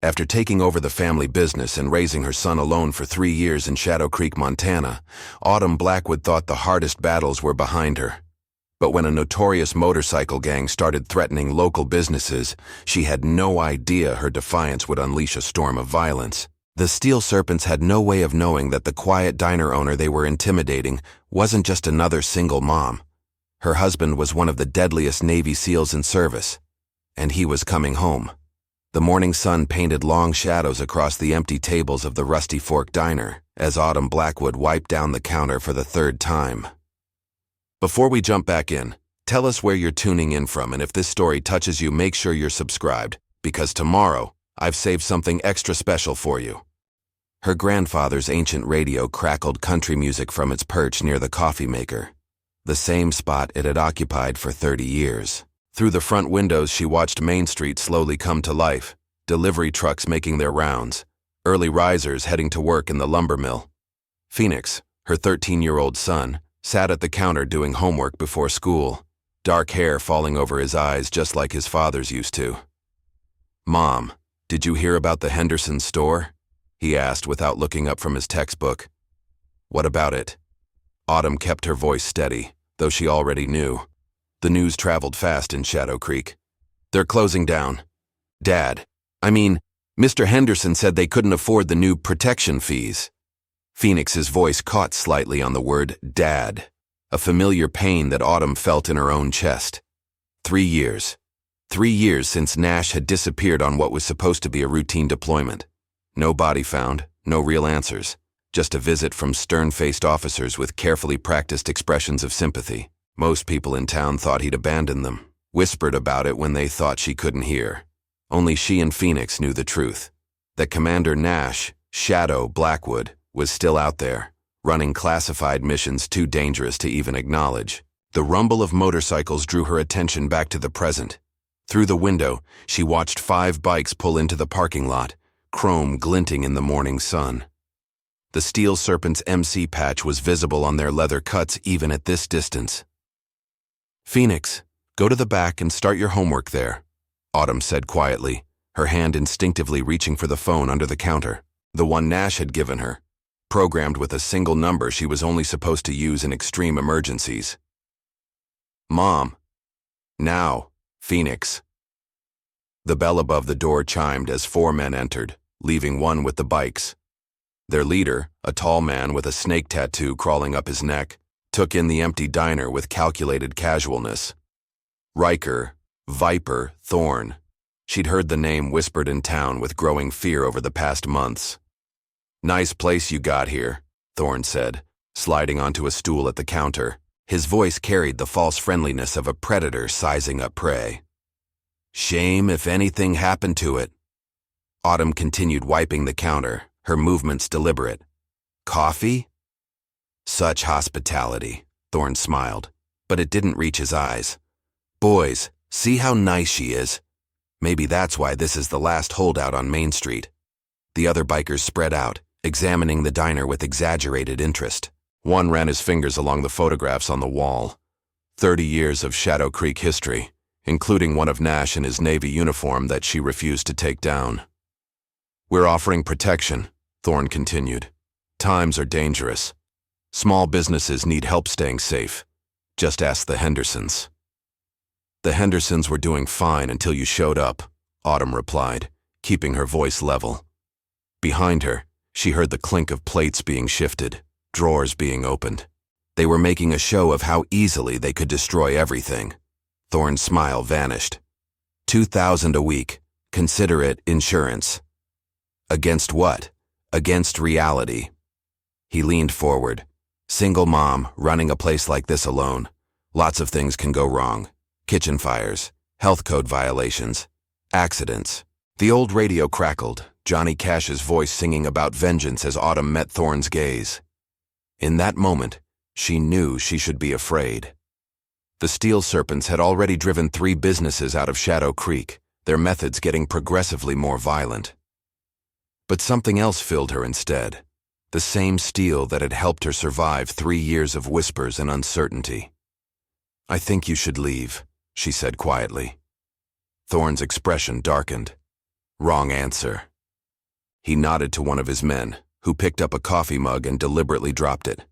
After taking over the family business and raising her son alone for 3 years in Shadow Creek, Montana, Autumn Blackwood thought the hardest battles were behind her. But when a notorious motorcycle gang started threatening local businesses, she had no idea her defiance would unleash a storm of violence. The Steel Serpents had no way of knowing that the quiet diner owner they were intimidating wasn't just another single mom. Her husband was one of the deadliest Navy SEALs in service, and he was coming home. The morning sun painted long shadows across the empty tables of the Rusty Fork Diner as Autumn Blackwood wiped down the counter for the 3rd time. Before we jump back in, tell us where you're tuning in from, and if this story touches you, make sure you're subscribed, because tomorrow I've saved something extra special for you. Her grandfather's ancient radio crackled country music from its perch near the coffee maker, the same spot it had occupied for 30 years. Through the front windows, she watched Main Street slowly come to life, delivery trucks making their rounds, early risers heading to work in the lumber mill. Phoenix, her 13-year-old son, sat at the counter doing homework before school, dark hair falling over his eyes just like his father's used to. "Mom, did you hear about the Henderson store?" he asked without looking up from his textbook. "What about it?" Autumn kept her voice steady, though she already knew. The news traveled fast in Shadow Creek. "They're closing down. Dad, Mr. Henderson said they couldn't afford the new protection fees." Phoenix's voice caught slightly on the word Dad, a familiar pain that Autumn felt in her own chest. 3 years. 3 years since Nash had disappeared on what was supposed to be a routine deployment. No body found, no real answers, just a visit from stern-faced officers with carefully practiced expressions of sympathy. Most people in town thought he'd abandoned them, whispered about it when they thought she couldn't hear. Only she and Phoenix knew the truth, that Commander Nash, Shadow Blackwood, was still out there, running classified missions too dangerous to even acknowledge. The rumble of motorcycles drew her attention back to the present. Through the window, she watched 5 bikes pull into the parking lot, chrome glinting in the morning sun. The Steel Serpents MC patch was visible on their leather cuts even at this distance. "Phoenix, go to the back and start your homework there," Autumn said quietly, her hand instinctively reaching for the phone under the counter, the one Nash had given her, programmed with a single number she was only supposed to use in extreme emergencies. "Mom. Now, Phoenix." The bell above the door chimed as 4 men entered, leaving one with the bikes. Their leader, a tall man with a snake tattoo crawling up his neck, took in the empty diner with calculated casualness. Riker, Viper, Thorne. She'd heard the name whispered in town with growing fear over the past months. "Nice place you got here," Thorne said, sliding onto a stool at the counter. His voice carried the false friendliness of a predator sizing up prey. "Shame if anything happened to it." Autumn continued wiping the counter, her movements deliberate. "Coffee?" "Such hospitality," Thorne smiled, but it didn't reach his eyes. "Boys, see how nice she is. Maybe that's why this is the last holdout on Main Street." The other bikers spread out, examining the diner with exaggerated interest. One ran his fingers along the photographs on the wall. 30 years of Shadow Creek history, including one of Nash in his Navy uniform that she refused to take down. "We're offering protection," Thorne continued. "Times are dangerous. Small businesses need help staying safe. Just ask the Hendersons." "The Hendersons were doing fine until you showed up," Autumn replied, keeping her voice level. Behind her, she heard the clink of plates being shifted, drawers being opened. They were making a show of how easily they could destroy everything. Thorne's smile vanished. $2,000 a week. Consider it insurance." "Against what?" "Against reality." He leaned forward. "Single mom, running a place like this alone. Lots of things can go wrong. Kitchen fires, health code violations, accidents." The old radio crackled, Johnny Cash's voice singing about vengeance as Autumn met Thorne's gaze. In that moment, she knew she should be afraid. The Steel Serpents had already driven 3 businesses out of Shadow Creek, their methods getting progressively more violent. But something else filled her instead. The same steel that had helped her survive 3 years of whispers and uncertainty. "I think you should leave," she said quietly. Thorne's expression darkened. "Wrong answer," He nodded to one of his men, who picked up a coffee mug and deliberately dropped it.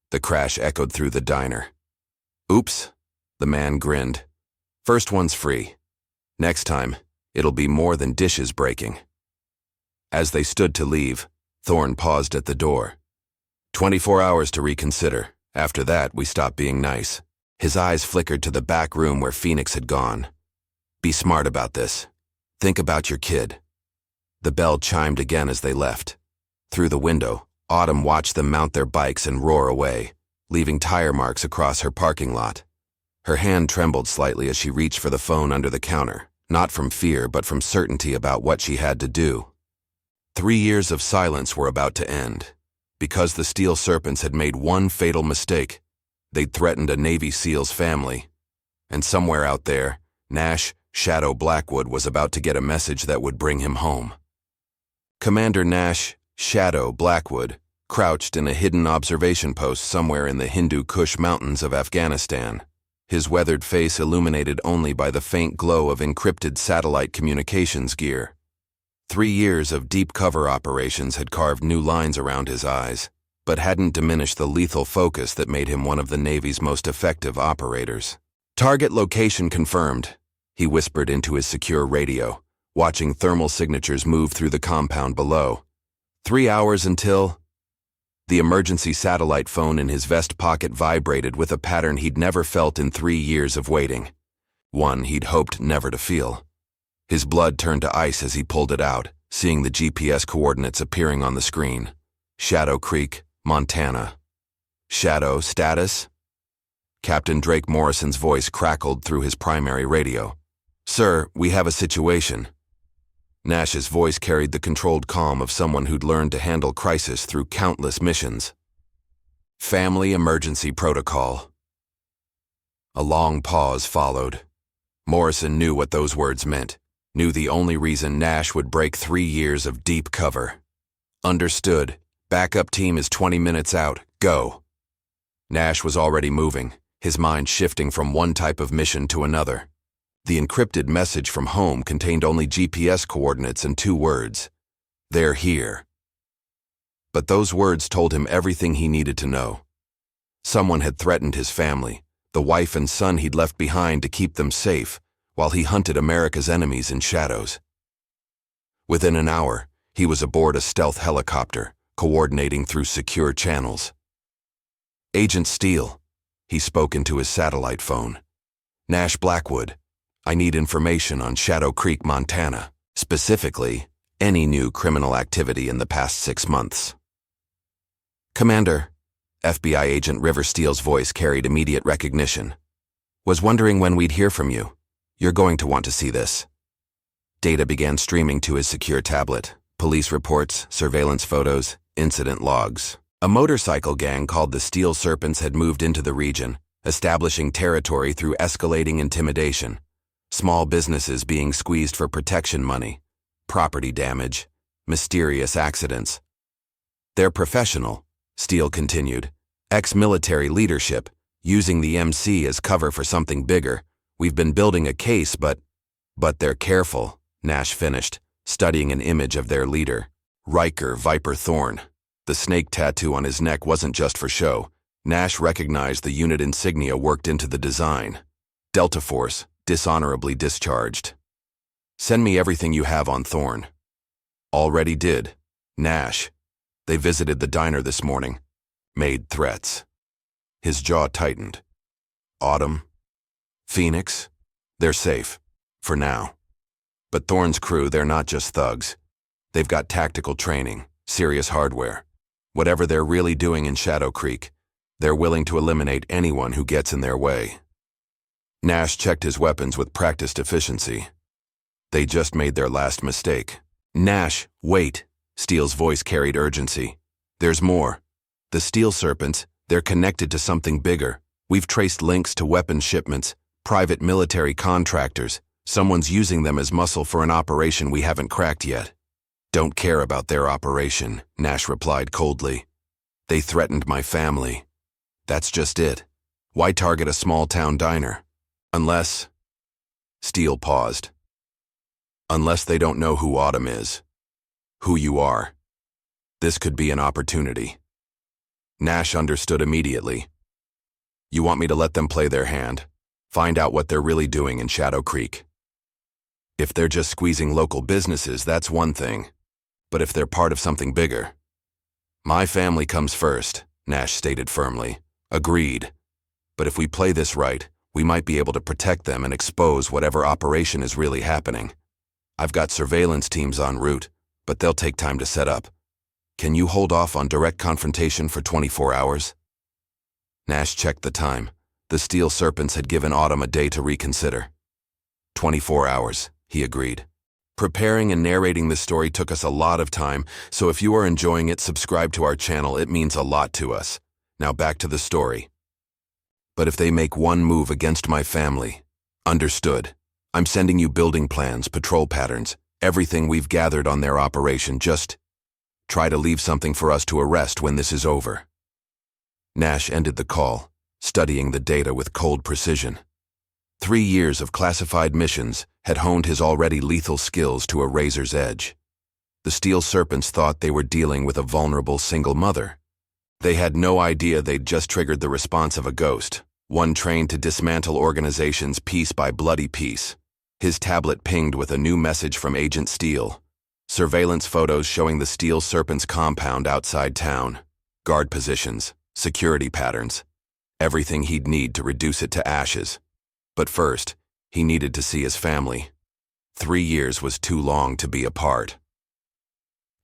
The crash echoed through the diner. "Oops," the man grinned. "First one's free. Next time, it'll be more than dishes breaking." As they stood to leave, Thorne paused at the door. 24 hours to reconsider. After that, we stop being nice." His eyes flickered to the back room where Phoenix had gone. "Be smart about this. Think about your kid." The bell chimed again as they left. Through the window, Autumn watched them mount their bikes and roar away, leaving tire marks across her parking lot. Her hand trembled slightly as she reached for the phone under the counter, not from fear but from certainty about what she had to do. 3 years of silence were about to end, because the Steel Serpents had made one fatal mistake. They'd threatened a Navy SEAL's family. And somewhere out there, Nash Shadow Blackwood was about to get a message that would bring him home. Commander Nash Shadow Blackwood crouched in a hidden observation post somewhere in the Hindu Kush mountains of Afghanistan, his weathered face illuminated only by the faint glow of encrypted satellite communications gear. 3 years of deep cover operations had carved new lines around his eyes, but hadn't diminished the lethal focus that made him one of the Navy's most effective operators. "Target location confirmed," he whispered into his secure radio, watching thermal signatures move through the compound below. 3 hours until... The emergency satellite phone in his vest pocket vibrated with a pattern he'd never felt in 3 years of waiting. One he'd hoped never to feel. His blood turned to ice as he pulled it out, seeing the GPS coordinates appearing on the screen. Shadow Creek, Montana. Shadow status? Captain Drake Morrison's voice crackled through his primary radio. "Sir, we have a situation." Nash's voice carried the controlled calm of someone who'd learned to handle crisis through countless missions. "Family emergency protocol." A long pause followed. Morrison knew what those words meant, knew the only reason Nash would break 3 years of deep cover. "Understood. Backup team is 20 minutes out. Go." Nash was already moving, his mind shifting from one type of mission to another. The encrypted message from home contained only GPS coordinates and 2 words. "They're here." But those words told him everything he needed to know. Someone had threatened his family, the wife and son he'd left behind to keep them safe, while he hunted America's enemies in shadows. Within an hour, he was aboard a stealth helicopter, coordinating through secure channels. "Agent Steele," he spoke into his satellite phone. "Nash Blackwood. I need information on Shadow Creek, Montana, specifically, any new criminal activity in the past 6 months." "Commander," FBI agent River Steele's voice carried immediate recognition. "Was wondering when we'd hear from you. You're going to want to see this." Data began streaming to his secure tablet. Police reports, surveillance photos, incident logs. A motorcycle gang called the Steel Serpents had moved into the region, establishing territory through escalating intimidation. Small businesses being squeezed for protection money, property damage, mysterious accidents. "They're professional," Steele continued. "Ex-military leadership, using the MC as cover for something bigger. We've been building a case, but they're careful," Nash finished, studying an image of their leader, Riker Viper Thorne. The snake tattoo on his neck wasn't just for show. Nash recognized the unit insignia worked into the design. Delta Force, dishonorably discharged. "Send me everything you have on Thorne." "Already did. Nash. They visited the diner this morning. Made threats." His jaw tightened. "Autumn? Phoenix? They're safe. For now. But Thorne's crew, they're not just thugs. They've got tactical training, serious hardware. Whatever they're really doing in Shadow Creek, they're willing to eliminate anyone who gets in their way." Nash checked his weapons with practiced efficiency. They just made their last mistake. "Nash, wait," Steele's voice carried urgency. "There's more. The Steel Serpents, they're connected to something bigger. We've traced links to weapons shipments, private military contractors. Someone's using them as muscle for an operation we haven't cracked yet." "Don't care about their operation," Nash replied coldly. "They threatened my family. That's just it. Why target a small-town diner? Unless..." Steele paused. "Unless they don't know who Autumn is." who you are. This could be an opportunity. Nash understood immediately. You want me to let them play their hand, find out what they're really doing in Shadow Creek. If they're just squeezing local businesses, that's one thing. But if they're part of something bigger. My family comes first, Nash stated firmly. Agreed. But if we play this right, we might be able to protect them and expose whatever operation is really happening. I've got surveillance teams en route, but they'll take time to set up. Can you hold off on direct confrontation for 24 hours? Nash checked the time. The Steel Serpents had given Autumn a day to reconsider. 24 hours, he agreed. Preparing and narrating this story took us a lot of time, so if you are enjoying it, subscribe to our channel. It means a lot to us. Now back to the story. But if they make one move against my family, understood. I'm sending you building plans, patrol patterns, everything we've gathered on their operation. Just try to leave something for us to arrest when this is over. Nash ended the call, studying the data with cold precision. 3 years of classified missions had honed his already lethal skills to a razor's edge. The Steel Serpents thought they were dealing with a vulnerable single mother. They had no idea they'd just triggered the response of a ghost, one trained to dismantle organizations piece by bloody piece. His tablet pinged with a new message from Agent Steel. Surveillance photos showing the Steel Serpents compound outside town. Guard positions, security patterns. Everything he'd need to reduce it to ashes. But first, he needed to see his family. 3 years was too long to be apart.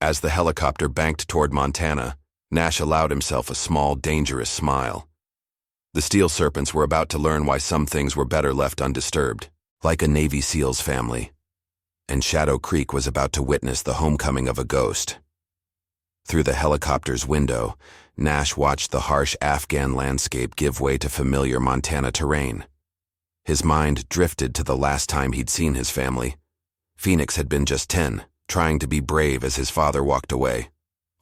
As the helicopter banked toward Montana, Nash allowed himself a small, dangerous smile. The Steel Serpents were about to learn why some things were better left undisturbed, like a Navy SEAL's family. And Shadow Creek was about to witness the homecoming of a ghost. Through the helicopter's window, Nash watched the harsh Afghan landscape give way to familiar Montana terrain. His mind drifted to the last time he'd seen his family. Phoenix had been just 10, trying to be brave as his father walked away.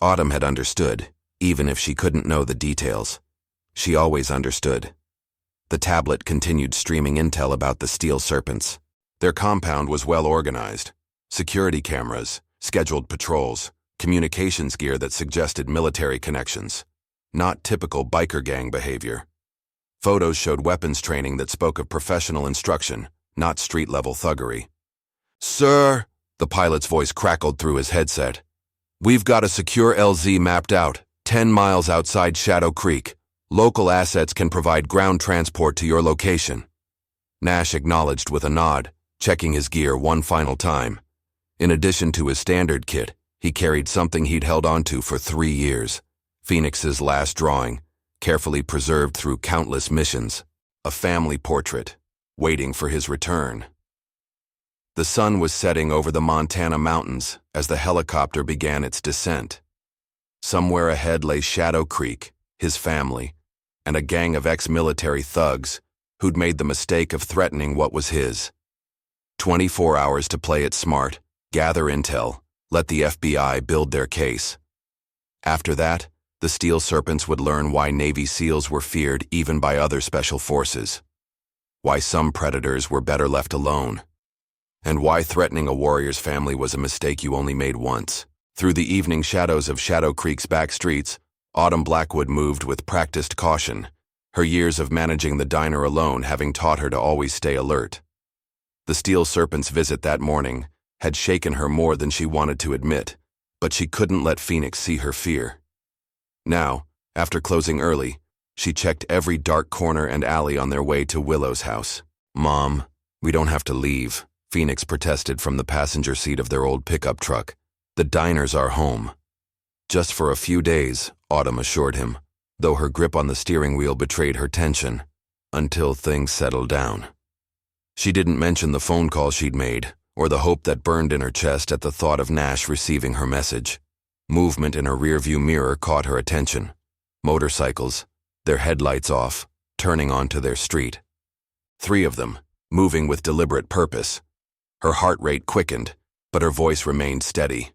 Autumn had understood, even if she couldn't know the details. She always understood. The tablet continued streaming intel about the Steel Serpents. Their compound was well organized. Security cameras, scheduled patrols, communications gear that suggested military connections. Not typical biker gang behavior. Photos showed weapons training that spoke of professional instruction, not street-level thuggery. "Sir," the pilot's voice crackled through his headset. "We've got a secure LZ mapped out, 10 miles outside Shadow Creek. Local assets can provide ground transport to your location." Nash acknowledged with a nod, checking his gear one final time. In addition to his standard kit, he carried something he'd held onto for 3 years. Phoenix's last drawing, carefully preserved through countless missions. A family portrait, waiting for his return. The sun was setting over the Montana mountains as the helicopter began its descent. Somewhere ahead lay Shadow Creek, his family, and a gang of ex-military thugs who'd made the mistake of threatening what was his. 24 hours to play it smart, gather intel, let the FBI build their case. After that, the Steel Serpents would learn why Navy SEALs were feared even by other special forces, why some predators were better left alone, and why threatening a warrior's family was a mistake you only made once. Through the evening shadows of Shadow Creek's back streets, Autumn Blackwood moved with practiced caution, her years of managing the diner alone having taught her to always stay alert. The Steel Serpents' visit that morning had shaken her more than she wanted to admit, but she couldn't let Phoenix see her fear. Now, after closing early, she checked every dark corner and alley on their way to Willow's house. "Mom, we don't have to leave," Phoenix protested from the passenger seat of their old pickup truck. "The diner's our home." "Just for a few days," Autumn assured him, though her grip on the steering wheel betrayed her tension, "until things settle down." She didn't mention the phone call she'd made, or the hope that burned in her chest at the thought of Nash receiving her message. Movement in her rearview mirror caught her attention. Motorcycles, their headlights off, turning onto their street. 3 of them, moving with deliberate purpose. Her heart rate quickened, but her voice remained steady.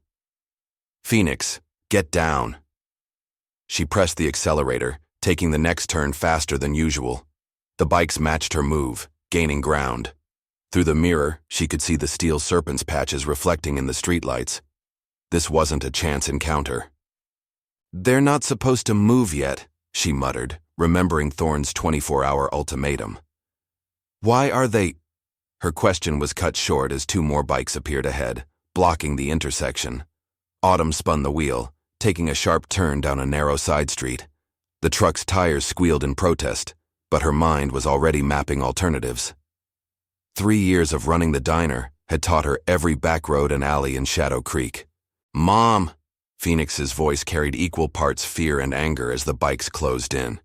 "Phoenix, get down." She pressed the accelerator, taking the next turn faster than usual. The bikes matched her move, gaining ground. Through the mirror, she could see the Steel Serpents patches reflecting in the streetlights. This wasn't a chance encounter. "They're not supposed to move yet," she muttered, remembering Thorne's 24-hour ultimatum. "Why are they—" Her question was cut short as two more bikes appeared ahead, blocking the intersection. Autumn spun the wheel, taking a sharp turn down a narrow side street. The truck's tires squealed in protest, but her mind was already mapping alternatives. 3 years of running the diner had taught her every back road and alley in Shadow Creek. "Mom!" Phoenix's voice carried equal parts fear and anger as the bikes closed in.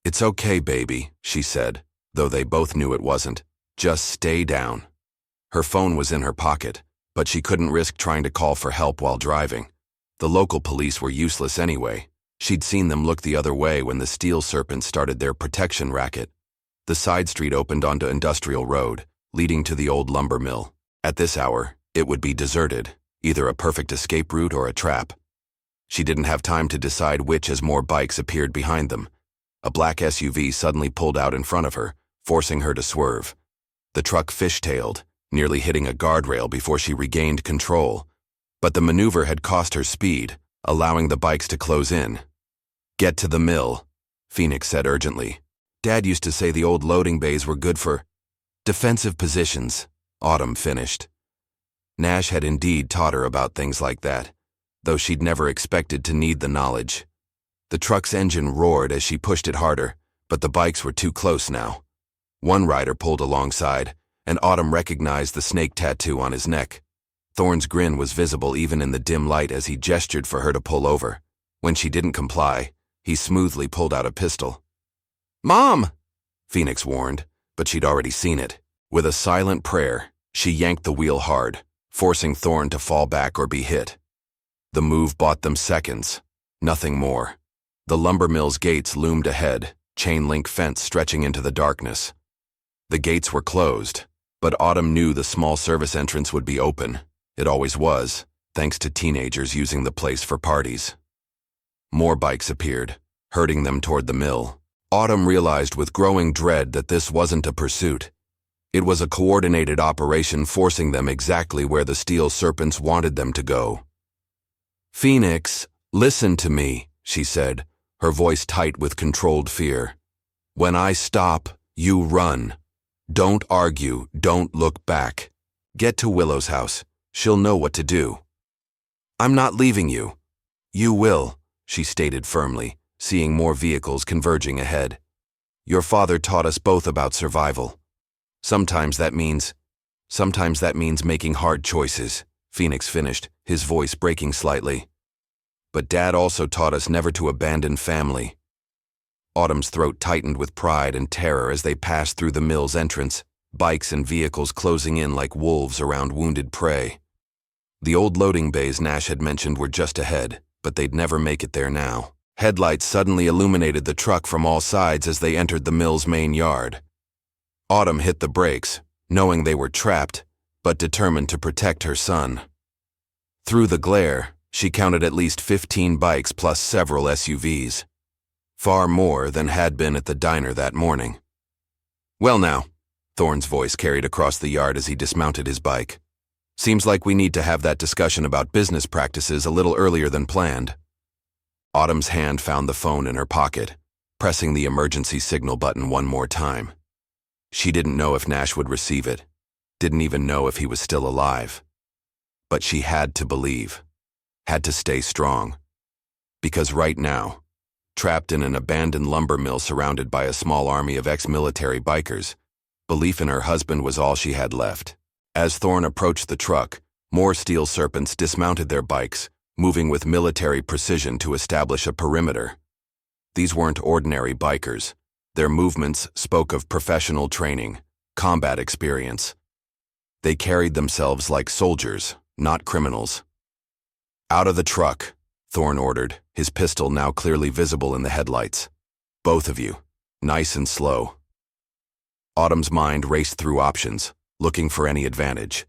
"It's okay, baby," she said, though they both knew it wasn't. "Just stay down." Her phone was in her pocket, but she couldn't risk trying to call for help while driving. The local police were useless anyway. She'd seen them look the other way when the Steel Serpents started their protection racket. The side street opened onto Industrial Road, leading to the old lumber mill. At this hour, it would be deserted, either a perfect escape route or a trap. She didn't have time to decide which as more bikes appeared behind them. A black SUV suddenly pulled out in front of her, forcing her to swerve. The truck fishtailed, nearly hitting a guardrail before she regained control. But the maneuver had cost her speed, allowing the bikes to close in. "Get to the mill," Phoenix said urgently. "Dad used to say the old loading bays were good for defensive positions," Autumn finished. Nash had indeed taught her about things like that, though she'd never expected to need the knowledge. The truck's engine roared as she pushed it harder, but the bikes were too close now. One rider pulled alongside, and Autumn recognized the snake tattoo on his neck. Thorne's grin was visible even in the dim light as he gestured for her to pull over. When she didn't comply, he smoothly pulled out a pistol. "Mom!" Phoenix warned, but she'd already seen it. With a silent prayer, she yanked the wheel hard, forcing Thorne to fall back or be hit. The move bought them seconds, nothing more. The lumber mill's gates loomed ahead, chain-link fence stretching into the darkness. The gates were closed, but Autumn knew the small service entrance would be open. It always was, thanks to teenagers using the place for parties. More bikes appeared, herding them toward the mill. Autumn realized with growing dread that this wasn't a pursuit. It was a coordinated operation forcing them exactly where the Steel Serpents wanted them to go. "Phoenix, listen to me," she said, her voice tight with controlled fear. "When I stop, you run. Don't argue, don't look back. Get to Willow's house. She'll know what to do." "I'm not leaving you." "You will," she stated firmly, seeing more vehicles converging ahead. "Your father taught us both about survival. Sometimes that means making hard choices," Phoenix finished, his voice breaking slightly. "But Dad also taught us never to abandon family." Autumn's throat tightened with pride and terror as they passed through the mill's entrance, bikes and vehicles closing in like wolves around wounded prey. The old loading bays Nash had mentioned were just ahead, but they'd never make it there now. Headlights suddenly illuminated the truck from all sides as they entered the mill's main yard. Autumn hit the brakes, knowing they were trapped, but determined to protect her son. Through the glare, she counted at least 15 bikes plus several SUVs. Far more than had been at the diner that morning. "Well now," Thorne's voice carried across the yard as he dismounted his bike. "Seems like we need to have that discussion about business practices a little earlier than planned." Autumn's hand found the phone in her pocket, pressing the emergency signal button one more time. She didn't know if Nash would receive it, didn't even know if he was still alive. But she had to believe, had to stay strong. Because right now, trapped in an abandoned lumber mill surrounded by a small army of ex-military bikers, belief in her husband was all she had left. As Thorne approached the truck, more Steel Serpents dismounted their bikes, moving with military precision to establish a perimeter. These weren't ordinary bikers. Their movements spoke of professional training, combat experience. They carried themselves like soldiers, not criminals. "Out of the truck," Thorne ordered, his pistol now clearly visible in the headlights. "Both of you, nice and slow." Autumn's mind raced through options, looking for any advantage.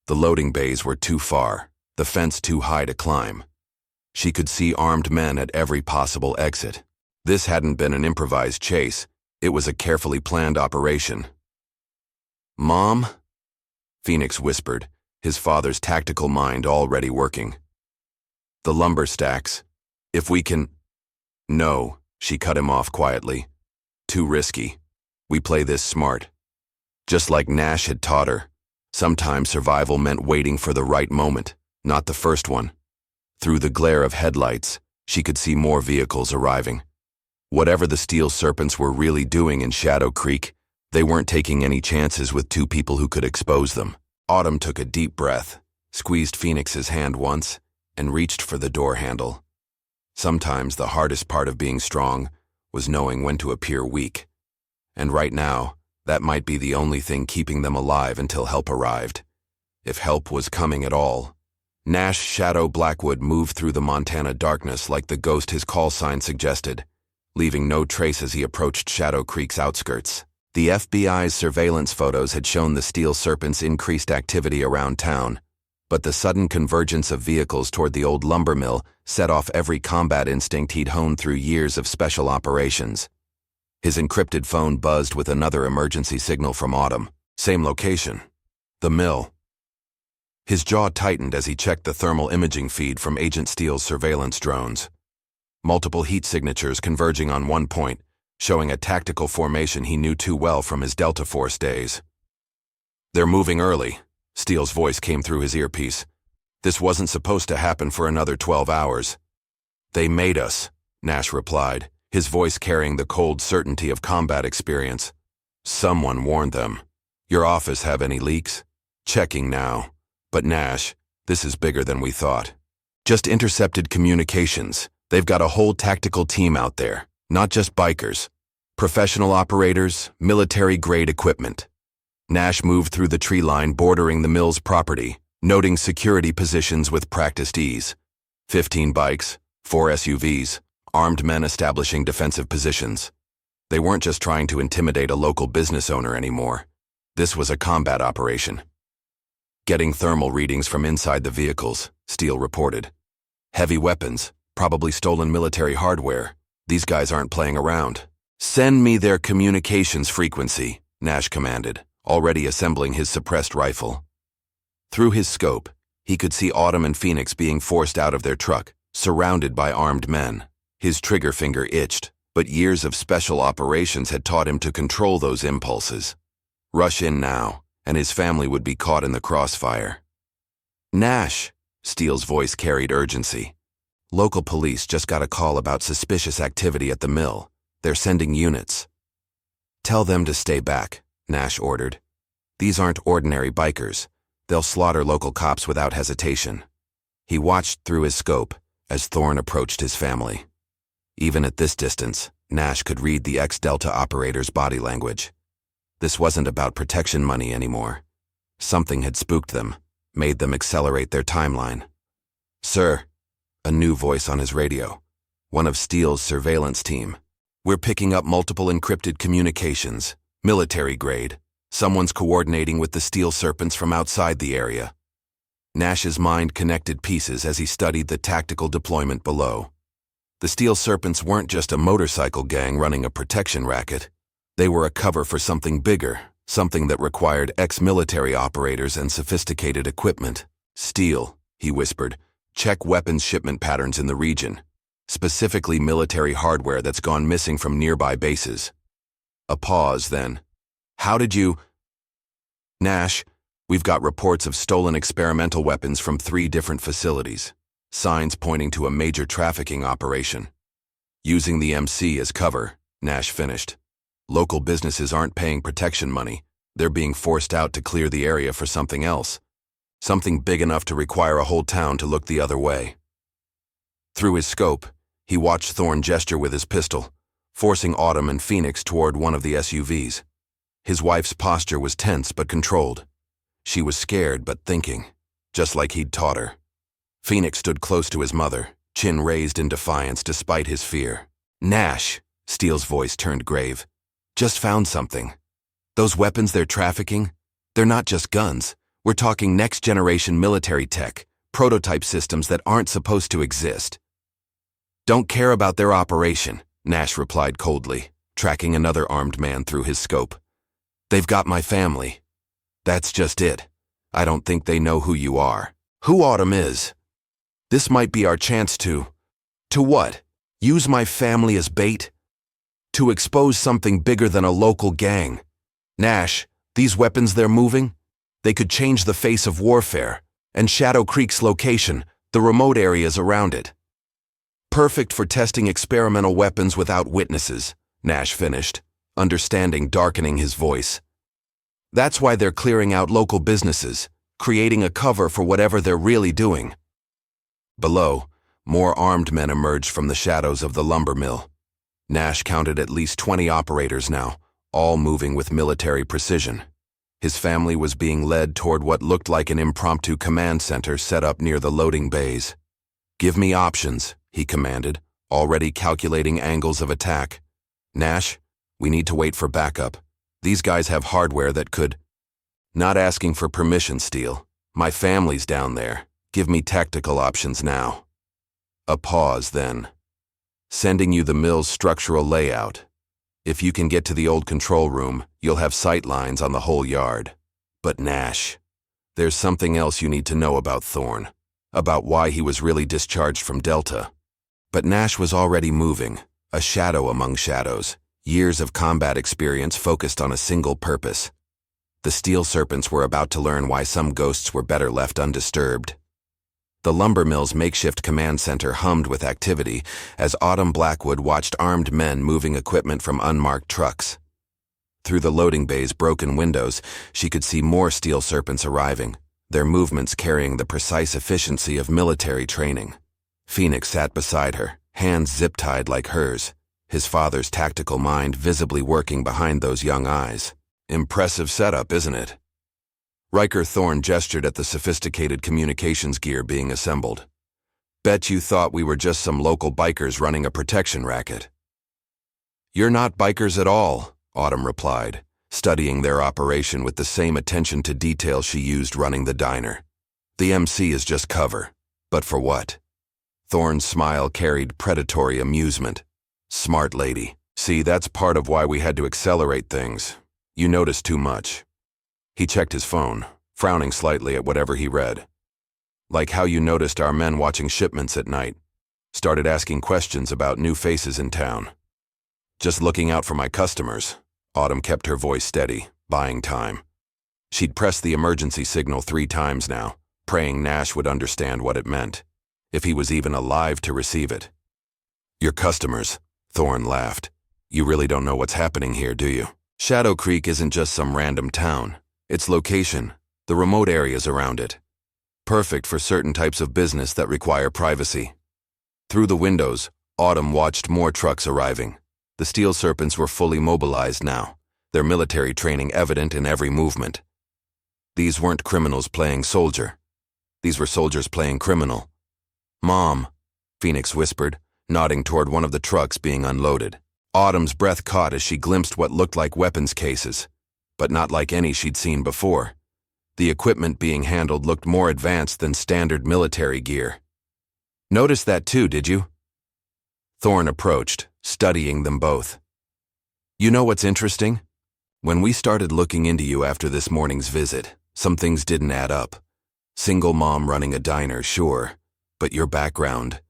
The loading bays were too far, the fence too high to climb. She could see armed men at every possible exit. This hadn't been an improvised chase, it was a carefully planned operation. "Mom?" Phoenix whispered, his father's tactical mind already working. The lumber stacks. If we can... No, she cut him off quietly. Too risky. We play this smart. Just like Nash had taught her, sometimes survival meant waiting for the right moment, not the first one. Through the glare of headlights, she could see more vehicles arriving. Whatever the Steel Serpents were really doing in Shadow Creek, they weren't taking any chances with two people who could expose them. Autumn took a deep breath, squeezed Phoenix's hand once, and reached for the door handle. Sometimes the hardest part of being strong was knowing when to appear weak. And right now, that might be the only thing keeping them alive until help arrived. If help was coming at all. Nash Shadow Blackwood moved through the Montana darkness like the ghost his call sign suggested, leaving no trace as he approached Shadow Creek's outskirts. The FBI's surveillance photos had shown the Steel Serpents' increased activity around town, but the sudden convergence of vehicles toward the old lumber mill set off every combat instinct he'd honed through years of special operations. His encrypted phone buzzed with another emergency signal from Autumn. Same location. The mill. His jaw tightened as he checked the thermal imaging feed from Agent Steele's surveillance drones. Multiple heat signatures converging on one point, showing a tactical formation he knew too well from his Delta Force days. They're moving early, Steele's voice came through his earpiece. This wasn't supposed to happen for another 12 hours. They made us, Nash replied, his voice carrying the cold certainty of combat experience. Someone warned them. Your office have any leaks? Checking now. But Nash, this is bigger than we thought. Just intercepted communications. They've got a whole tactical team out there, not just bikers. Professional operators, military-grade equipment. Nash moved through the tree line bordering the mill's property, noting security positions with practiced ease. 15 bikes, 4 SUVs, armed men establishing defensive positions. They weren't just trying to intimidate a local business owner anymore. This was a combat operation. Getting thermal readings from inside the vehicles, Steele reported. Heavy weapons, probably stolen military hardware. These guys aren't playing around. Send me their communications frequency, Nash commanded, already assembling his suppressed rifle. Through his scope, he could see Autumn and Phoenix being forced out of their truck, surrounded by armed men. His trigger finger itched, but years of special operations had taught him to control those impulses. Rush in now, and his family would be caught in the crossfire. Nash, Steele's voice carried urgency. Local police just got a call about suspicious activity at the mill. They're sending units. Tell them to stay back, Nash ordered. These aren't ordinary bikers. They'll slaughter local cops without hesitation. He watched through his scope as Thorne approached his family. Even at this distance, Nash could read the ex-Delta operator's body language. This wasn't about protection money anymore. Something had spooked them, made them accelerate their timeline. Sir, a new voice on his radio. One of Steele's surveillance team. We're picking up multiple encrypted communications, military grade. Someone's coordinating with the Steel Serpents from outside the area. Nash's mind connected pieces as he studied the tactical deployment below. The Steel Serpents weren't just a motorcycle gang running a protection racket. They were a cover for something bigger, something that required ex-military operators and sophisticated equipment. Steele, he whispered, check weapons shipment patterns in the region, specifically military hardware that's gone missing from nearby bases. A pause, then. How did you... Nash, we've got reports of stolen experimental weapons from 3 different facilities. Signs pointing to a major trafficking operation. Using the MC as cover, Nash finished. Local businesses aren't paying protection money. They're being forced out to clear the area for something else. Something big enough to require a whole town to look the other way. Through his scope, he watched Thorne gesture with his pistol, forcing Autumn and Phoenix toward one of the SUVs. His wife's posture was tense but controlled. She was scared but thinking, just like he'd taught her. Phoenix stood close to his mother, chin raised in defiance despite his fear. Nash, Steele's voice turned grave. Just found something. Those weapons they're trafficking, they're not just guns. We're talking next-generation military tech, prototype systems that aren't supposed to exist. Don't care about their operation, Nash replied coldly, tracking another armed man through his scope. They've got my family. That's just it. I don't think they know who you are. Who Autumn is. This might be our chance to… To what? Use my family as bait? To expose something bigger than a local gang. Nash, these weapons they're moving? They could change the face of warfare, and Shadow Creek's location, the remote areas around it. Perfect for testing experimental weapons without witnesses, Nash finished, understanding darkening his voice. That's why they're clearing out local businesses, creating a cover for whatever they're really doing. Below, more armed men emerged from the shadows of the lumber mill. Nash counted at least 20 operators now, all moving with military precision. His family was being led toward what looked like an impromptu command center set up near the loading bays. "Give me options," he commanded, already calculating angles of attack. "Nash, we need to wait for backup. These guys have hardware that could…" "Not asking for permission, Steel. My family's down there. Give me tactical options now." A pause, then. "Sending you the mill's structural layout. If you can get to the old control room, you'll have sight lines on the whole yard. But Nash, there's something else you need to know about Thorn, about why he was really discharged from Delta." But Nash was already moving, a shadow among shadows, years of combat experience focused on a single purpose. The Steel Serpents were about to learn why some ghosts were better left undisturbed. The lumber mill's makeshift command center hummed with activity as Autumn Blackwood watched armed men moving equipment from unmarked trucks. Through the loading bay's broken windows, she could see more Steel Serpents arriving, their movements carrying the precise efficiency of military training. Phoenix sat beside her, hands zip-tied like hers, his father's tactical mind visibly working behind those young eyes. "Impressive setup, isn't it?" Riker Thorne gestured at the sophisticated communications gear being assembled. "Bet you thought we were just some local bikers running a protection racket." "You're not bikers at all," Autumn replied, studying their operation with the same attention to detail she used running the diner. "The MC is just cover. But for what?" Thorne's smile carried predatory amusement. "Smart lady. See, that's part of why we had to accelerate things. You noticed too much." He checked his phone, frowning slightly at whatever he read. "Like how you noticed our men watching shipments at night. Started asking questions about new faces in town." "Just looking out for my customers." Autumn kept her voice steady, buying time. She'd pressed the emergency signal 3 times now, praying Nash would understand what it meant, if he was even alive to receive it. "Your customers," Thorne laughed. "You really don't know what's happening here, do you? Shadow Creek isn't just some random town. Its location, the remote areas around it. Perfect for certain types of business that require privacy." Through the windows, Autumn watched more trucks arriving. The Steel Serpents were fully mobilized now, their military training evident in every movement. These weren't criminals playing soldier. These were soldiers playing criminal. "Mom," Phoenix whispered, nodding toward one of the trucks being unloaded. Autumn's breath caught as she glimpsed what looked like weapons cases, but not like any she'd seen before. The equipment being handled looked more advanced than standard military gear. "Noticed that too, did you?" Thorne approached, studying them both. "You know what's interesting? When we started looking into you after this morning's visit, some things didn't add up. Single mom running a diner, sure, but your background,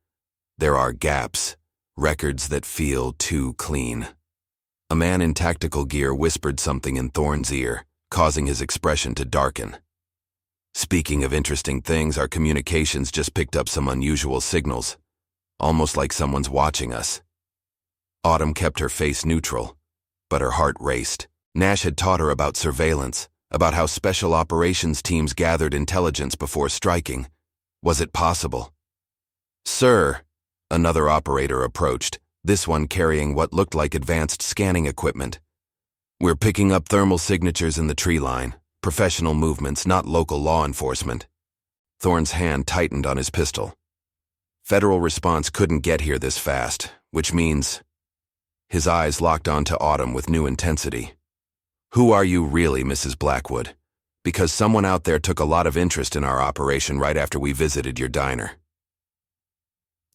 there are gaps, records that feel too clean." A man in tactical gear whispered something in Thorne's ear, causing his expression to darken. "Speaking of interesting things, our communications just picked up some unusual signals, almost like someone's watching us." Autumn kept her face neutral, but her heart raced. Nash had taught her about surveillance, about how special operations teams gathered intelligence before striking. Was it possible? "Sir," another operator approached, this one carrying what looked like advanced scanning equipment. "We're picking up thermal signatures in the tree line, professional movements, not local law enforcement." Thorne's hand tightened on his pistol. Federal response couldn't get here this fast, which means… His eyes locked onto Autumn with new intensity. "Who are you really, Mrs. Blackwood? Because someone out there took a lot of interest in our operation right after we visited your diner."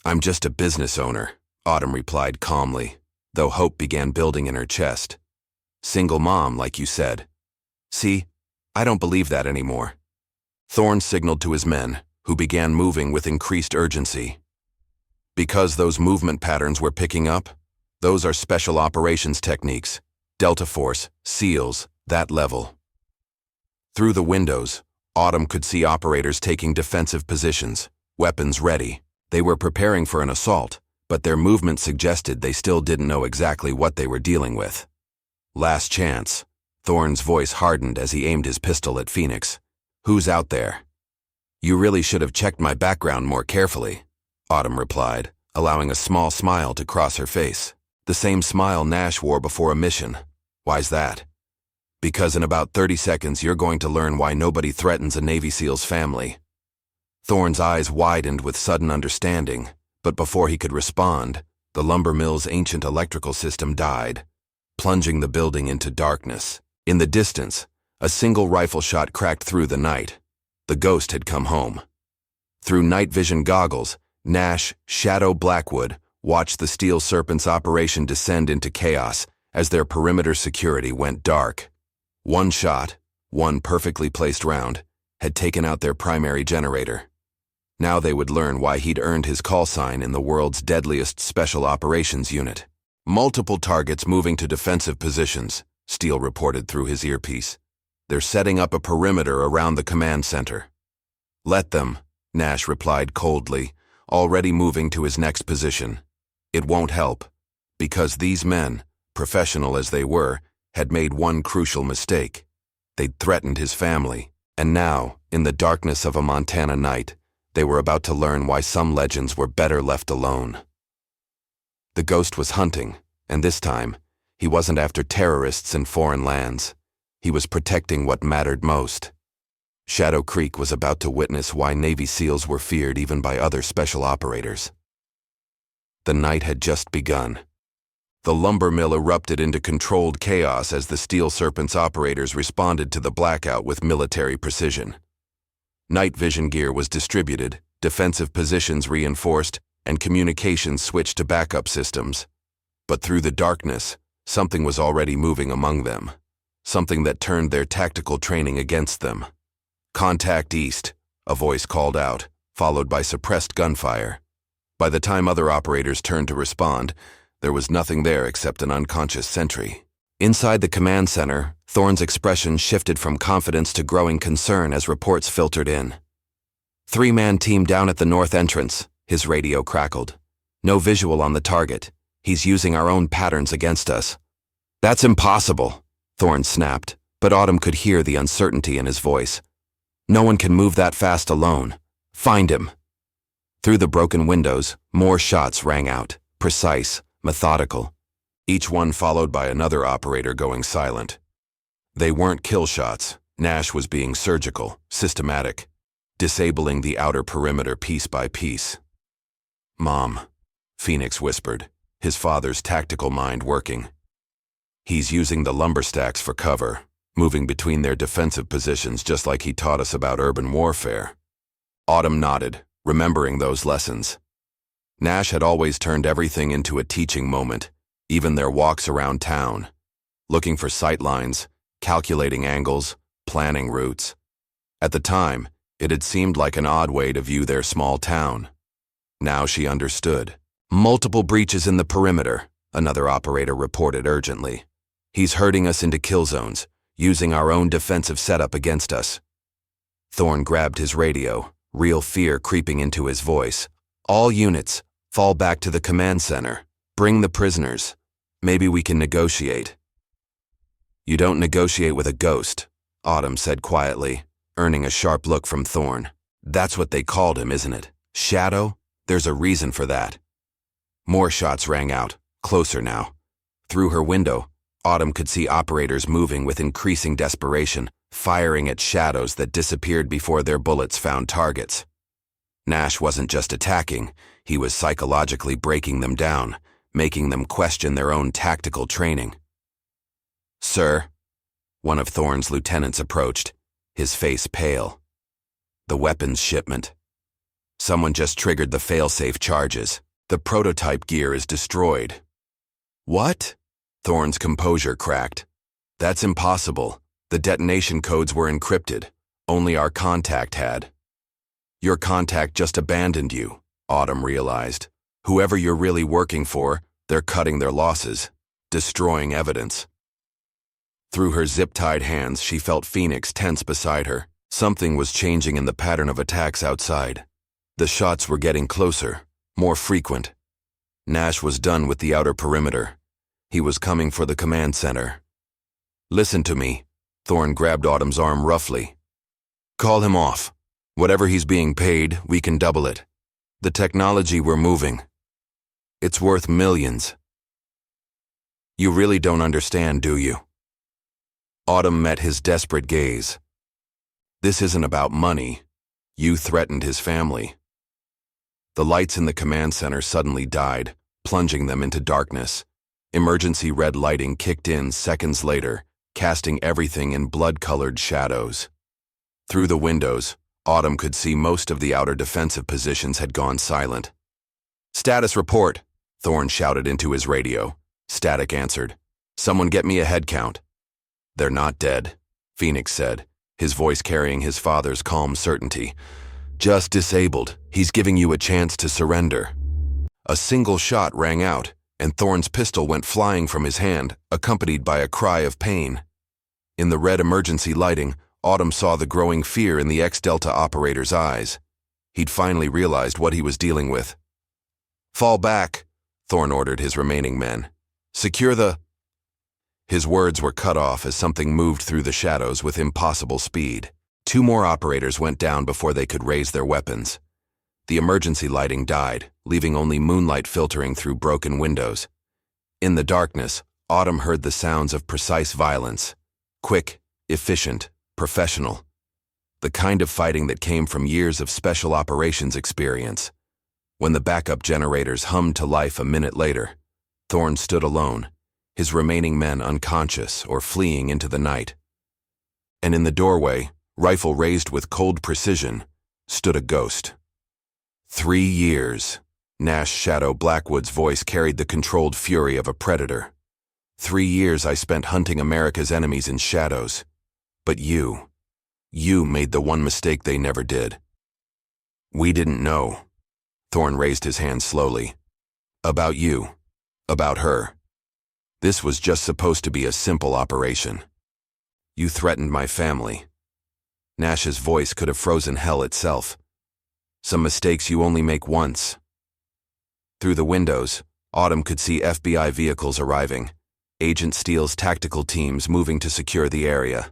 "I'm just a business owner," Autumn replied calmly, though hope began building in her chest. "Single mom, like you said." "See, I don't believe that anymore." Thorne signaled to his men, who began moving with increased urgency. Because those movement patterns were picking up, those are special operations techniques, Delta Force, SEALs, that level. Through the windows, Autumn could see operators taking defensive positions, weapons ready. They were preparing for an assault, but their movement suggested they still didn't know exactly what they were dealing with. Last chance. Thorne's voice hardened as he aimed his pistol at Phoenix. "Who's out there?" "You really should have checked my background more carefully," Autumn replied, allowing a small smile to cross her face. The same smile Nash wore before a mission. "Why's that?" "Because in about 30 seconds you're going to learn why nobody threatens a Navy SEAL's family." Thorne's eyes widened with sudden understanding, but before he could respond, the lumber mill's ancient electrical system died, plunging the building into darkness. In the distance, a single rifle shot cracked through the night. The ghost had come home. Through night vision goggles, Nash, Shadow Blackwood, watched the Steel Serpents operation descend into chaos as their perimeter security went dark. One shot, one perfectly placed round, had taken out their primary generator. Now they would learn why he'd earned his call sign in the world's deadliest special operations unit. "Multiple targets moving to defensive positions," Steele reported through his earpiece. "They're setting up a perimeter around the command center." "Let them," Nash replied coldly, already moving to his next position. "It won't help, because these men, professional as they were, had made one crucial mistake. They'd threatened his family, and now, in the darkness of a Montana night, they were about to learn why some legends were better left alone." The ghost was hunting, and this time, he wasn't after terrorists in foreign lands. He was protecting what mattered most. Shadow Creek was about to witness why Navy SEALs were feared even by other special operators. The night had just begun. The lumber mill erupted into controlled chaos as the Steel Serpents operators responded to the blackout with military precision. Night vision gear was distributed, defensive positions reinforced, and communications switched to backup systems. But through the darkness, something was already moving among them, something that turned their tactical training against them. "Contact east," a voice called out, followed by suppressed gunfire. By the time other operators turned to respond, there was nothing there except an unconscious sentry. Inside the command center, Thorne's expression shifted from confidence to growing concern as reports filtered in. "Three-man team down at the north entrance," his radio crackled. "No visual on the target. He's using our own patterns against us." "That's impossible," Thorne snapped, but Autumn could hear the uncertainty in his voice. "No one can move that fast alone. Find him." Through the broken windows, more shots rang out, precise, methodical, each one followed by another operator going silent. They weren't kill shots. Nash was being surgical, systematic, disabling the outer perimeter piece by piece. "Mom," Phoenix whispered, his father's tactical mind working. "He's using the lumber stacks for cover, moving between their defensive positions just like he taught us about urban warfare." Autumn nodded, remembering those lessons. Nash had always turned everything into a teaching moment, even their walks around town, looking for sight lines, calculating angles, planning routes. At the time, it had seemed like an odd way to view their small town. Now she understood. "Multiple breaches in the perimeter," another operator reported urgently. "He's herding us into kill zones, using our own defensive setup against us." Thorne grabbed his radio, real fear creeping into his voice. "All units, fall back to the command center. Bring the prisoners. Maybe we can negotiate." "You don't negotiate with a ghost," Autumn said quietly, earning a sharp look from Thorne. "That's what they called him, isn't it? Shadow? There's a reason for that." More shots rang out, closer now. Through her window, Autumn could see operators moving with increasing desperation, firing at shadows that disappeared before their bullets found targets. Nash wasn't just attacking, he was psychologically breaking them down, making them question their own tactical training. "Sir," one of Thorne's lieutenants approached, his face pale. "The weapons shipment. Someone just triggered the failsafe charges. The prototype gear is destroyed." "What?" Thorne's composure cracked. "That's impossible. The detonation codes were encrypted. Only our contact had." Your contact just abandoned you, Autumn realized. Whoever you're really working for, they're cutting their losses, destroying evidence. Through her zip-tied hands, she felt Phoenix tense beside her. Something was changing in the pattern of attacks outside. The shots were getting closer, more frequent. Nash was done with the outer perimeter. He was coming for the command center. Listen to me. Thorne grabbed Autumn's arm roughly. Call him off. Whatever he's being paid, we can double it. The technology we're moving. It's worth millions. You really don't understand, do you? Autumn met his desperate gaze. This isn't about money. You threatened his family. The lights in the command center suddenly died, plunging them into darkness. Emergency red lighting kicked in seconds later, casting everything in blood-colored shadows. Through the windows, Autumn could see most of the outer defensive positions had gone silent. Status report, Thorne shouted into his radio. Static answered. Someone get me a head count. They're not dead, Phoenix said, his voice carrying his father's calm certainty. Just disabled. He's giving you a chance to surrender. A single shot rang out, and Thorne's pistol went flying from his hand, accompanied by a cry of pain. In the red emergency lighting, Autumn saw the growing fear in the ex-Delta operator's eyes. He'd finally realized what he was dealing with. Fall back, Thorne ordered his remaining men. Secure the... His words were cut off as something moved through the shadows with impossible speed. 2 more operators went down before they could raise their weapons. The emergency lighting died, leaving only moonlight filtering through broken windows. In the darkness, Autumn heard the sounds of precise violence. Quick, efficient, professional. The kind of fighting that came from years of special operations experience. When the backup generators hummed to life a minute later, Thorne stood alone, his remaining men unconscious or fleeing into the night. And in the doorway, rifle raised with cold precision, stood a ghost. 3 years. Nash Shadow Blackwood's voice carried the controlled fury of a predator. 3 years I spent hunting America's enemies in shadows. But you made the one mistake they never did. We didn't know. Thorne raised his hand slowly. About you. About her. This was just supposed to be a simple operation. You threatened my family. Nash's voice could have frozen hell itself. Some mistakes you only make once. Through the windows, Autumn could see FBI vehicles arriving, Agent Steele's tactical teams moving to secure the area.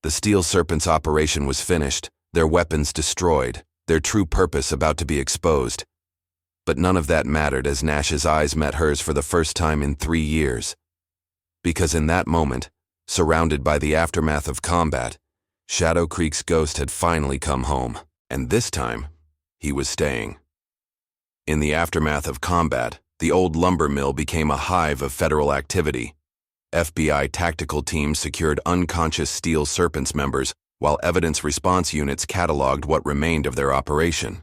The Steel Serpents operation was finished, their weapons destroyed, their true purpose about to be exposed. But none of that mattered as Nash's eyes met hers for the first time in 3 years. Because in that moment, surrounded by the aftermath of combat, Shadow Creek's ghost had finally come home, and this time, he was staying. In the aftermath of combat, the old lumber mill became a hive of federal activity. FBI tactical teams secured unconscious Steel Serpents members, while evidence response units cataloged what remained of their operation.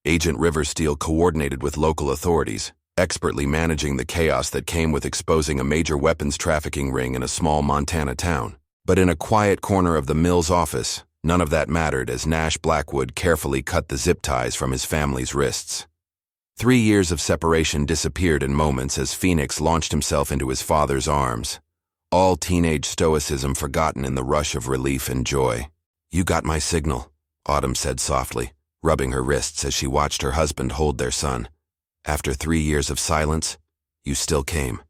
Agent Riversteel coordinated with local authorities, expertly managing the chaos that came with exposing a major weapons trafficking ring in a small Montana town. But in a quiet corner of the mill's office, none of that mattered as Nash Blackwood carefully cut the zip ties from his family's wrists. 3 years of separation disappeared in moments as Phoenix launched himself into his father's arms, all teenage stoicism forgotten in the rush of relief and joy. You got my signal, Autumn said softly, rubbing her wrists as she watched her husband hold their son. After 3 years of silence, you still came.